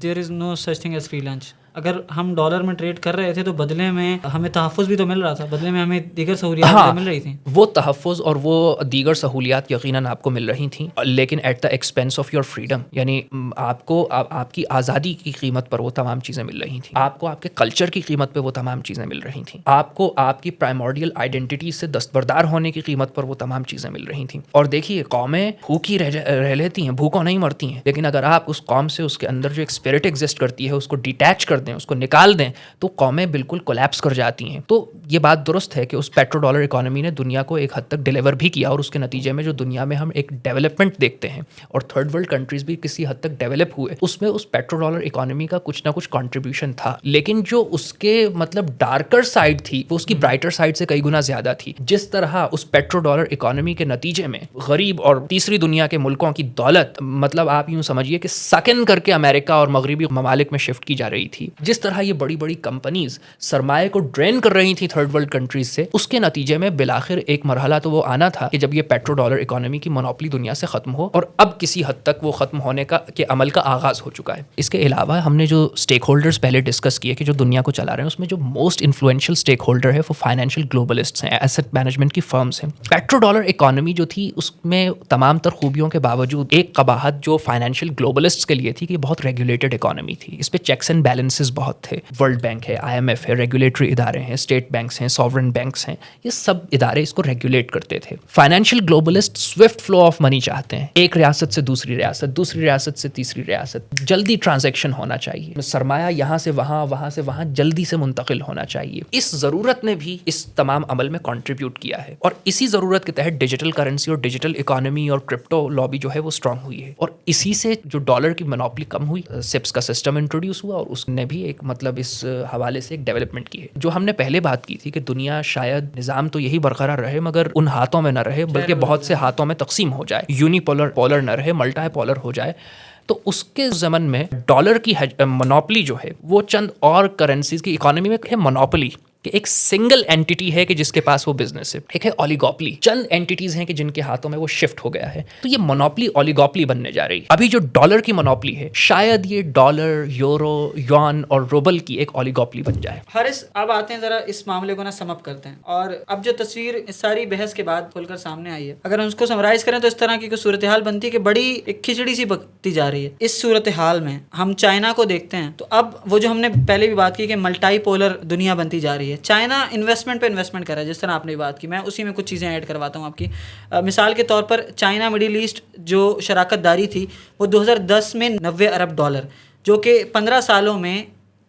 there is no such thing as free lunch. اگر ہم ڈالر میں ٹریڈ کر رہے تھے تو بدلے میں ہمیں تحفظ بھی تو مل رہا تھا, بدلے میں ہمیں دیگر سہولیات بھی مل رہی تھیں. وہ تحفظ اور وہ دیگر سہولیات یقیناً آپ کو مل رہی تھیں, لیکن at the expense of your freedom, یعنی آپ کو آپ کی آزادی کی قیمت پر وہ تمام چیزیں مل رہی تھیں, آپ کو آپ کے کلچر کی قیمت پہ وہ تمام چیزیں مل رہی تھیں, آپ کو آپ کی پرائمورڈیل آئیڈینٹی سے دستبردار ہونے کی قیمت پر وہ تمام چیزیں مل رہی تھیں. اور دیکھیے, قومیں بھوکی رہ لیتی ہیں, بھوکوں نہیں مرتی ہیں, لیکن اگر آپ اس قوم سے اس کے اندر جو ایک اسپرٹ ایگزسٹ کرتی ہے اس کو ڈیٹیچ کر دیں, اس کو نکال دیں, تو قومیں بالکل کولیپس کر جاتی ہیں. تو یہ بات درست ہے کہ اس پیٹرو ڈالر اکانومی نے دنیا کو ایک حد تک ڈیلیور بھی کیا, اور اس کے نتیجے میں جو دنیا میں ہم ایک ڈیولپمنٹ دیکھتے ہیں اور تھرڈ ورلڈ کنٹریز بھی کسی حد تک ڈیولپ ہوئے, اس میں اس پیٹرو ڈالر اکانومی کا کچھ نہ کچھ کنٹریبیوشن تھا. لیکن جو اس کے مطلب ڈارکر سائڈ تھی وہ اس کی برائٹر سائڈ سے کئی گنا زیادہ تھی. جس طرح اس پیٹرو ڈالر اکانومی کے نتیجے میں غریب اور تیسری دنیا کے ملکوں کی دولت, مطلب آپ یوں سمجھیے کہ سکن کر کے امریکہ اور مغربی ممالک میں شفٹ کی جا رہی تھی, جس طرح یہ بڑی بڑی کمپنیز سرمایہ کو ڈرین کر رہی تھی تھرڈ ورلڈ کنٹریز سے, اس کے نتیجے میں بالآخر ایک مرحلہ تو وہ آنا تھا کہ جب یہ پیٹرو ڈالر اکانومی کی مونوپلی دنیا سے ختم ہو, اور اب کسی حد تک وہ ختم ہونے کا کے عمل کا آغاز ہو چکا ہے. اس کے علاوہ ہم نے جو اسٹیک ہولڈرز پہلے ڈسکس کیے کہ جو دنیا کو چلا رہے ہیں, اس میں جو موسٹ انفلوئنشل اسٹیک ہولڈر ہے وہ فائنینشیل گلوبلسٹس ہیں, ایسٹ مینجمنٹ کی فرمز ہیں. پیٹرو ڈالر اکانومی جو تھی اس میں تمام تر خوبیوں کے باوجود ایک قباحت جو فائنینشیل گلوبلسٹس کے لیے تھی کہ بہت ریگولیٹڈ اکانومی تھی, اس پہ چیکس اینڈ بیلنسز بہت تھے. ورلڈ بینک ہے, IMF ہے, ریگولیٹری ادارے ہیں, اسٹیٹ بینکس ہیں, سوورن بینکس ہیں, یہ سب ادارے اس کو ریگولیٹ کرتے تھے. Financial globalist SWIFT flow of money چاہتے ہیں, ایک ریاست سے دوسری ریاست, دوسری ریاست سے تیسری ریاست, جلدی ٹرانزیکشن ہونا چاہیے, سرمایہ یہاں سے وہاں, وہاں سے وہاں جلدی سے منتقل ہونا چاہیے. اس ضرورت نے بھی اس تمام عمل میں کنٹریبیوٹ کیا ہے, اور اسی ضرورت کے تحت ڈیجیٹل کرنسی اور ڈیجیٹل اکانومی اور کرپٹو لابی جو ہے وہ اسٹرانگ ہوئی ہے, اور اسی سے جو ڈالر کی مونوپلی کم ہوئی, سپس کا سسٹم انٹروڈیوس ہوا, اور اس نے بھی ایک مطلب اس حوالے سے ایک ڈیولپمنٹ کی ہے. جو ہم نے پہلے بات کی تھی کہ دنیا شاید نظام تو یہی برقرار رہے مگر ان ہاتھوں میں نہ رہے بلکہ بہت سے ہاتھوں میں تقسیم ہو جائے, یونی پولر نہ رہے, ملٹی پولر ہو جائے. تو اس کے ضمن میں ڈالر کی مونوپلی جو ہے وہ چند اور کرنسیز کی اکانومی میں ہے مونوپلی, کہ ایک سنگل اینٹی ہے کہ جس کے پاس وہ بزنس ہے. ایک ہے اولیگوپلی, چند اینٹیز ہیں کہ جن کے ہاتھوں میں وہ شفٹ ہو گیا ہے. تو یہ مونوپلی اولیگوپلی بننے جا رہی ہے. ابھی جو ڈالر کی مونوپلی ہے شاید یہ ڈالر, یورو, یوان اور روبل کی ایک اولیگوپلی بن جائے. حارث, اب آتے ہیں ذرا اس معاملے کو سم اپ کرتے ہیں, اور اب جو تصویر اس ساری بحث کے بعد کھل کر سامنے آئی ہے, اگر ہم اس کو سمرائز کریں تو اس طرح کی کوئی صورتحال بنتی ہے کہ بڑی ایک کھچڑی سی پکتی جا رہی ہے. اس صورتحال میں ہم چائنا کو دیکھتے ہیں, تو اب وہ جو ہم نے پہلے بھی بات کی کہ ملٹی پولر دنیا بنتی جا رہی ہے. چائنا انویسٹمنٹ پہ انویسٹمنٹ کر رہا ہے, جس طرح آپ نے بات کی, میں اسی میں کچھ چیزیں ایڈ کرواتا ہوں آپ کی. مثال کے طور پر چائنا مڈل ایسٹ جو شراکت داری تھی وہ 2010 میں 90 ارب ڈالر, جو کہ 15 سالوں میں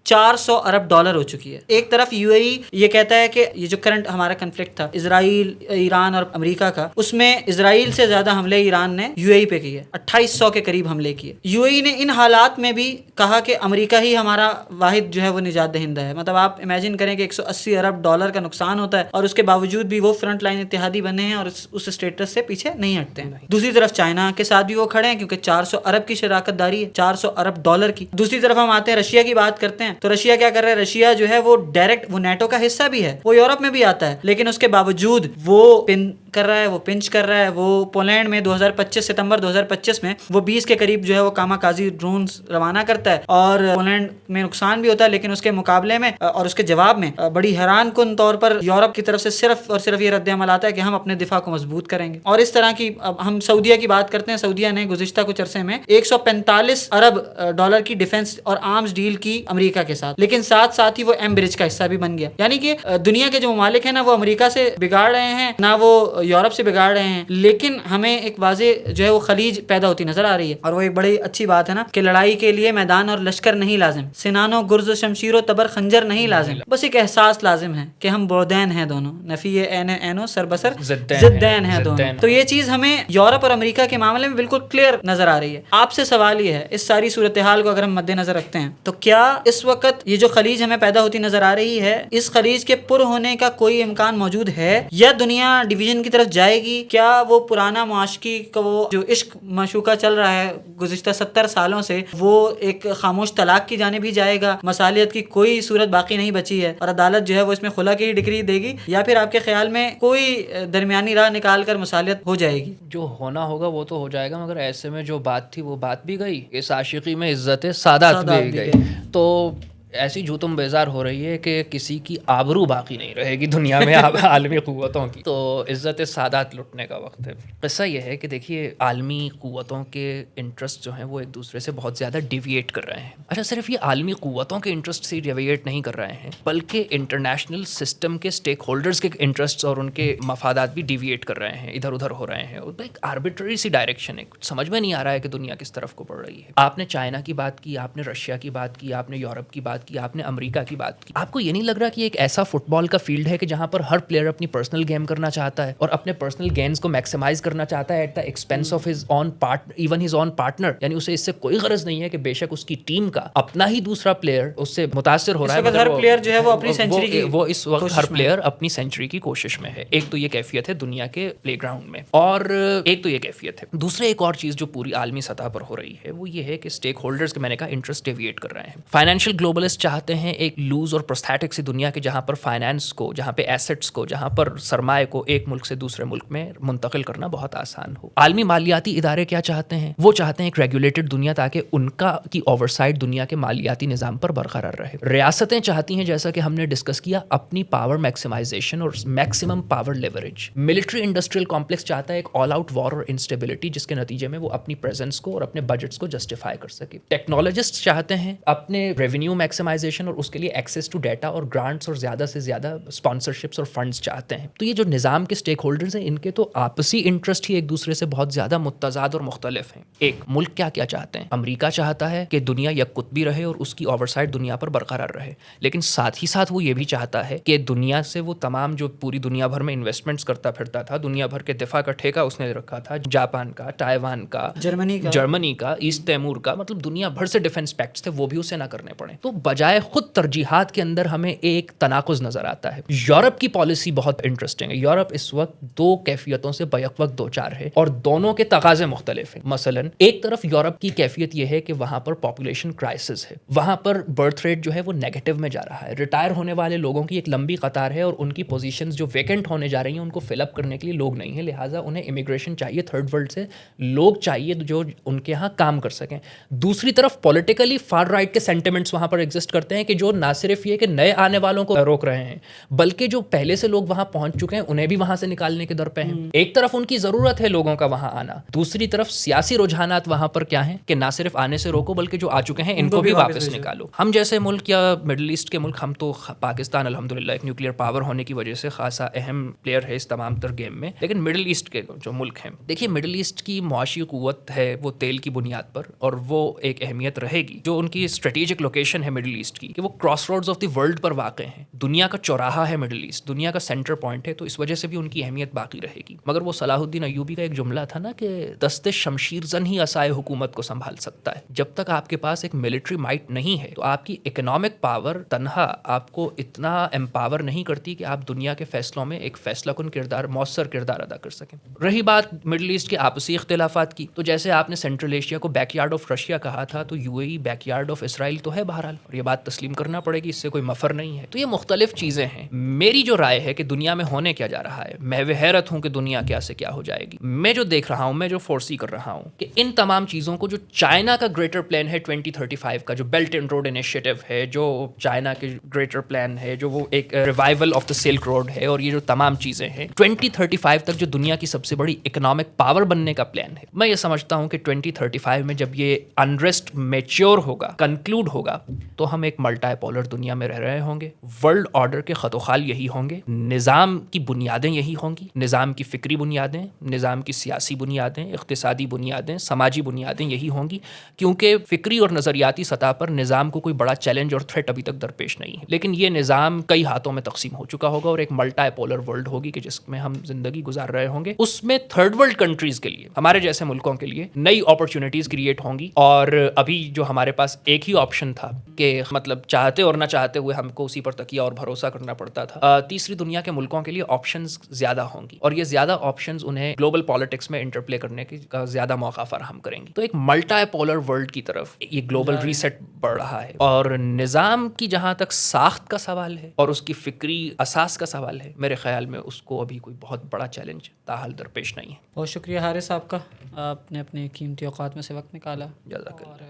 400 ارب ڈالر ہو چکی ہے. ایک طرف یو اے ای یہ کہتا ہے کہ یہ جو کرنٹ ہمارا کنفلکٹ تھا اسرائیل, ایران اور امریکہ کا, اس میں اسرائیل سے زیادہ حملے ایران نے یو اے ای پہ کیے, 2800 کے قریب حملے کیے. یو اے ای نے ان حالات میں بھی کہا کہ امریکہ ہی ہمارا واحد جو ہے وہ نجات دہندہ ہے. مطلب آپ امیجن کریں کہ 180 ارب ڈالر کا نقصان ہوتا ہے, اور اس کے باوجود بھی وہ فرنٹ لائن اتحادی بنے ہیں اور اس اسٹیٹس سے پیچھے نہیں ہٹتے ہیں. دوسری طرف چائنا کے ساتھ بھی وہ کھڑے ہیں کیونکہ 400 ارب کی شراکت داری ہے, 400 ارب ڈالر کی. دوسری طرف ہم آتے ہیں رشیا کی بات کرتے ہیں, تو رشیا کیا کر رہا ہے, رشیا جو ہے وہ ڈائریکٹ وہ نیٹو کا حصہ بھی ہے, وہ یورپ میں بھی آتا ہے, لیکن اس کے باوجود وہ پن کر رہا ہے, وہ پنچ کر رہا ہے. وہ پولینڈ میں 2025 ستمبر 2025 میں وہ 20 کے قریب جو ہے وہ کاماکازی ڈرونز روانہ کرتا ہے, اور پولینڈ میں نقصان بھی ہوتا ہے, لیکن اس کے مقابلے میں اور اس کے جواب میں بڑی حیران کن طور پر یورپ کی طرف سے صرف اور صرف یہ رد عمل آتا ہے کہ ہم اپنے دفاع کو مضبوط کریں گے. اور اس طرح کی, اب ہم سعودیہ کی بات کرتے ہیں, سعودیہ نے گزشتہ کچھ عرصے میں 145 ارب ڈالر کی ڈیفنس اور آرمز ڈیل کی امریکہ کے ساتھ, لیکن ساتھ ساتھ ہی وہ ایم برج کا حصہ بھی بن گیا. یعنی کہ دنیا کے جو ممالک ہیں نا, وہ امریکہ سے بگاڑ رہے ہیں نہ وہ یورپ سے بگاڑ رہے ہیں, لیکن ہمیں ایک واضح جو ہے وہ خلیج پیدا ہوتی نظر آ رہی ہے. اور وہ ایک بڑی اچھی بات ہے نا کہ لڑائی کے لیے میدان اور لشکر نہیں لازم, سنان و گرز و شمشیر و تبر خنجر نہیں لازم, بس ایک احساس لازم ہے کہ ہم بردین ہیں دونوں, نفی اینو سر بسر ضدین ہیں دونوں. تو یہ چیز ہمیں یورپ اور امریکہ کے معاملے میں بالکل کلیئر نظر آ رہی ہے. آپ سے سوال یہ ہے, اس ساری صورتحال کو اگر ہم مد نظر رکھتے ہیں تو کیا اس وقت یہ جو خلیج ہمیں پیدا ہوتی نظر آ رہی ہے, اس خلیج کے پر ہونے کا کوئی امکان موجود ہے, یا دنیا ڈویژن کی طرف جائے گی؟ کیا وہ پرانا معاشقی کا وہ جو عشق معشوقہ چل رہا ہے گزشتہ 70 سالوں سے, وہ ایک خاموش طلاق کی جانب ہی جائے گا؟ مصالحت کی کوئی صورت باقی نہیں بچی ہے اور عدالت جو ہے وہ اس میں خلا کی ڈگری دے گی, یا پھر آپ کے خیال میں کوئی درمیانی راہ نکال کر مصالحت ہو جائے گی؟ جو ہونا ہوگا وہ تو ہو جائے گا, مگر ایسے میں جو بات تھی وہ بات بھی گئی, اس عاشقی میں عزت سادات بھی گئی. تو ایسی جھوتم بیزار ہو رہی ہے کہ کسی کی آبرو باقی نہیں رہے گی دنیا میں عالمی قوتوں کی. تو عزت سادات لٹنے کا وقت ہے. قصہ یہ ہے کہ دیکھیے, عالمی قوتوں کے انٹرسٹ جو ہیں وہ ایک دوسرے سے بہت زیادہ ڈیویٹ کر رہے ہیں. اچھا, صرف یہ عالمی قوتوں کے انٹرسٹ سے ڈیویٹ نہیں کر رہے ہیں, بلکہ انٹرنیشنل سسٹم کے اسٹیک ہولڈرز کے انٹرسٹ اور ان کے مفادات بھی ڈیویٹ کر رہے ہیں, ادھر ادھر ہو رہے ہیں. ایک آربیٹری سی ڈائریکشن ہے, کچھ سمجھ میں نہیں آ رہا ہے کہ دنیا کس طرف کو بڑھ رہی ہے. آپ نے چائنا کی بات کی, آپ نے رشیا کی بات کی, آپ نے یورپ کی بات کی, آپ نے امریکہ کی بات کی. آپ کو یہ نہیں لگ رہا کہ ایک ایسا فٹ بال کا فیلڈ ہے کہ جہاں پر ہر پلیئر اپنی پرسنل گیم کرنا چاہتا ہے اور اپنے پرسنل گینز کو میکسیمائز کرنا چاہتا ہے at the expense of his own even his own partner. یعنی اسے اس سے کوئی غرض نہیں ہے کہ بے شک اس کی ٹیم کا اپنا ہی دوسرا پلیئر اس سے متاثر ہو رہا ہے, ہر پلیئر جو ہے وہ اپنی سینچری کی, وہ اس وقت ہر پلیئر اپنی سینچری کی کوشش میں ہے. ایک تو یہ کیفیت ہے دنیا کے پلے گراؤنڈ میں, اور ایک تو یہ کیفیت ہے. دوسرے ایک اور چیز جو پوری عالمی سطح پر ہو رہی ہے وہ یہ ہے کہ اسٹیک ہولڈرز کے, میں نے کہا, انٹرسٹ ڈیویٹ کر رہے ہیں. فائنینشیل گلوبلسٹ چاہتے ہیں ایک لوز اور پروستھیٹک سی دنیا کے, جہاں پر فائنانس کو, جہاں پہ ایسٹس کو, جہاں پر سرمایہ کو ایک ملک سے دوسرے ملک میں منتقل کرنا بہت آسان ہو. عالمی مالیاتی ادارے کیا چاہتے ہیں؟ وہ چاہتے ہیں ایک ریگولیٹڈ دنیا تاکہ ان کا کی اوورسائٹ دنیا کے مالیاتی نظام پر برقرار رہے. ریاستیں چاہتی ہیں, جیسا کہ ہم نے ڈسکس کیا, اپنی پاور میکسیمائزیشن اور maximum power leverage. Military industrial complex چاہتا ہے ایک آل آؤٹ وار اور انسٹیبلٹی, جس کے نتیجے میں وہ اپنی پریزنس کو اور اپنے بجٹس کو جسٹیفائی کر سکے. ٹیکنالوجسٹ چاہتے ہیں اپنے ریونیو میکسیمائزیشن اور اس کے لیے ایکسیس ٹو ڈیٹا اور گرانٹس اور زیادہ سے زیادہ اسپانسرشپس اور فنڈز چاہتے ہیں. تو یہ جو نظام کے اسٹیک ہولڈرز ہیں, ان کے تو آپسی انٹرسٹ ہی ایک دوسرے سے بہت زیادہ متضاد اور مختلف ہیں. ایک ملک کیا چاہتے ہیں؟ امریکہ چاہتا ہے کہ دنیا یک قطبی رہے اور اس کی اوورسائٹ دنیا پر برقرار رہے, لیکن ساتھ ہی ساتھ وہ یہ بھی چاہتا ہے کہ دنیا سے وہ تمام جو پوری دنیا بھر میں انویسٹمنٹس کرتا پھرتا تھا, دنیا بھر کے دفاع کا ٹھیکہ اس نے رکھا تھا, جاپان کا, تائیوان کا, جرمنی کا, ایسٹ تیمور کا, مطلب دنیا بھر سے ڈیفنس پیکٹس تھے, وہ بھی اسے نہ کرنے پڑے. تو بجائے خود ترجیحات کے اندر ہمیں ایک تناقض نظر آتا ہے. یورپ کی پالیسی بہت انٹرسٹنگ ہے. یورپ اس وقت دو کیفیتوں سے بیک وقت دو چار ہے اور دونوں کے تقاضے مختلف ہیں. مثلا ایک طرف یورپ کی کیفیت یہ ہے کہ وہاں پر پاپولیشن کرائسس ہے, وہاں پر برتھ ریٹ جو ہے وہ نیگیٹو میں جا رہا ہے, ریٹائر ہونے والے لوگوں کی ایک لمبی قطار ہے اور ان کی پوزیشنز جو ویکنٹ ہونے جا رہی ہیں ان کو فل اپ کرنے کے لیے لوگ نہیں ہیں, لہٰذا انہیں امیگریشن چاہیے, تھرڈ ورلڈ سے لوگ چاہیے جو ان کے یہاں کام کر سکیں. دوسری طرف پولیٹیکلی فار رائٹ کے سینٹیمنٹس وہاں پر ایگزسٹ کرتے ہیں کہ جو نہ صرف یہ کہ نئے آنے والوں کو روک رہے ہیں, بلکہ جو پہلے سے لوگ وہاں پہنچ چکے ہیں انہیں بھی وہاں سے نکالنے کے در پہ ہیں. ایک طرف ان کی ضرورت ہے لوگوں کا وہاں آنا, دوسری طرف سیاسی رجحانات وہاں پر کیا ہیں کہ نہ صرف آنے سے روکو بلکہ جو آ چکے ہیں ان کو بھی واپس نکالو. ہم جیسے ملک یا مڈل ایسٹ کے ملک, ہم تو پاکستان الحمدللہ ایک نیوکلیئر پاور ہونے کی وجہ سے خاصا اہم پلیئر ہے اس تمام تر گیم میں, لیکن مڈل ایسٹ کے جو ملک ہیں, دیکھیے مڈل ایسٹ کی معاشی قوت ہے وہ تیل کی بنیاد پر, اور وہ ایک اہمیت رہے گی. جو ان کی اسٹریٹجک لوکیشن ہے مڈل ایسٹ کی کہ وہ crossroads of the world پر واقع ہیں, دنیا کا چوراہا ہے مڈل ایسٹ, دنیا کا سینٹر پوائنٹ ہے, تو اس وجہ سے بھی ان کی اہمیت باقی رہے گی. مگر وہ صلاح الدین ایوبی کا ایک جملہ تھا نا کہ دست شمشیر زن ہی عصائے حکومت کو سنبھال سکتا ہے. جب تک آپ کے پاس ایک ملٹری مائٹ نہیں ہے تو آپ کی اکنامک پاور تنہا آپ کو اتنا امپاور نہیں کرتی کہ آپ دنیا کے فیصلوں میں ایک فیصلہ کن کردار, مؤثر کردار ادا کر سکیں. رہی بات مڈل ایسٹ کے آپسی اختلافات کی, تو جیسے آپ نے سینٹرل ایشیا کو بیک یارڈ آف رشیا کہا تھا, تو you a E back yard of Israel تو ہے بہرحال, اور اور یہ بات تسلیم کرنا پڑے گی، اس سے کوئی مفر نہیں ہے. تو یہ مختلف چیزیں ہیں. میری جو رائے ہے کہ دنیا میں ہونے کیا جا رہا ہے، میں حیرت ہوں کہ دنیا کیا سے کیا ہو جائے گی. میں جو دیکھ رہا ہوں، میں جو فورسی کر رہا ہوں کہ ان تمام چیزوں کو جو چائنا کا گریٹر پلان ہے 2035 کا، جو بیلٹ اینڈ روڈ انیشیٹو ہے، جو چائنا کے گریٹر پلان ہے، جو وہ ایک revival of the silk road ہے، اور یہ جو تمام چیزیں ہیں 2035 تک جو دنیا کی سب سے بڑی اکنامک پاور بننے کا پلان ہے. میں یہ سمجھتا ہوں کہ 2035 میں جب یہ انریسٹ میچور ہوگا، کنکلوڈ ہوگا، تو ہم ایک ملٹی پولر دنیا میں رہ رہے ہوں گے. ورلڈ آرڈر کے خط و خال یہی ہوں گے، نظام کی بنیادیں یہی ہوں گی، نظام کی فکری بنیادیں، نظام کی سیاسی بنیادیں، اقتصادی بنیادیں، سماجی بنیادیں یہی ہوں گی. کیونکہ فکری اور نظریاتی سطح پر نظام کو کوئی بڑا چیلنج اور تھریٹ ابھی تک درپیش نہیں ہے، لیکن یہ نظام کئی ہاتھوں میں تقسیم ہو چکا ہوگا اور ایک ملٹی پولر ورلڈ ہوگی کہ جس میں ہم زندگی گزار رہے ہوں گے. اس میں تھرڈ ورلڈ کنٹریز کے لیے، ہمارے جیسے ملکوں کے لیے نئی اپرچونٹیز کریٹ ہوں گی. اور ابھی جو ہمارے پاس ایک ہی آپشن تھا کہ مطلب چاہتے اور نہ چاہتے ہوئے ہم کو اسی پر تکیہ اور بھروسہ کرنا پڑتا تھا، تیسری دنیا کے ملکوں کے لیے آپشنز زیادہ ہوں گی، اور یہ زیادہ آپشنز انہیں گلوبل پالیٹکس میں انٹرپلے کرنے کا زیادہ موقع فراہم کریں گی. تو ایک ملٹی پولر ورلڈ کی طرف یہ گلوبل ریسیٹ بڑھ رہا ہے. اور نظام کی جہاں تک ساخت کا سوال ہے اور اس کی فکری اساس کا سوال ہے، میرے خیال میں اس کو ابھی کوئی بہت بڑا چیلنج تاحال درپیش نہیں ہے. بہت شکریہ حارث صاحب کا، آپ نے اپنے قیمتی اوقات میں سے وقت نکالا اور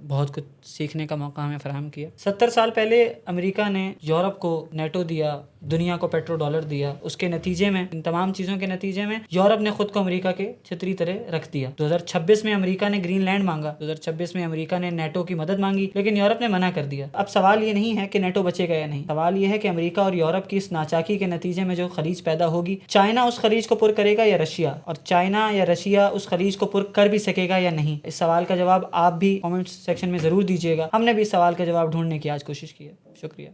بہت کچھ سیکھنے کا موقع ہمیں فراہم کیا. 70 سال پہلے امریکہ نے یورپ کو نیٹو دیا، دنیا کو پیٹرو ڈالر دیا. اس کے نتیجے میں، ان تمام چیزوں کے نتیجے میں یورپ نے خود کو امریکہ کے چھتری طرح رکھ دیا. 2026 میں امریکہ نے گرین لینڈ مانگا، 2026 میں امریکہ نے نیٹو کی مدد مانگی، لیکن یورپ نے منع کر دیا. اب سوال یہ نہیں ہے کہ نیٹو بچے گا یا نہیں، سوال یہ ہے کہ امریکہ اور یورپ کی اس ناچاکی کے نتیجے میں جو خلیج پیدا ہوگی، چائنا اس خلیج کو پر کرے گا یا رشیا، اور چائنا یا رشیا اس خلیج کو پر کر بھی سکے گا یا نہیں. اس سوال کا جواب آپ بھی کامنٹ سیکشن میں ضرور دیجیے گا. ہم نے بھی اس سوال کا جواب ڈھونڈنے کی آج کوشش کی ہے. شکریہ.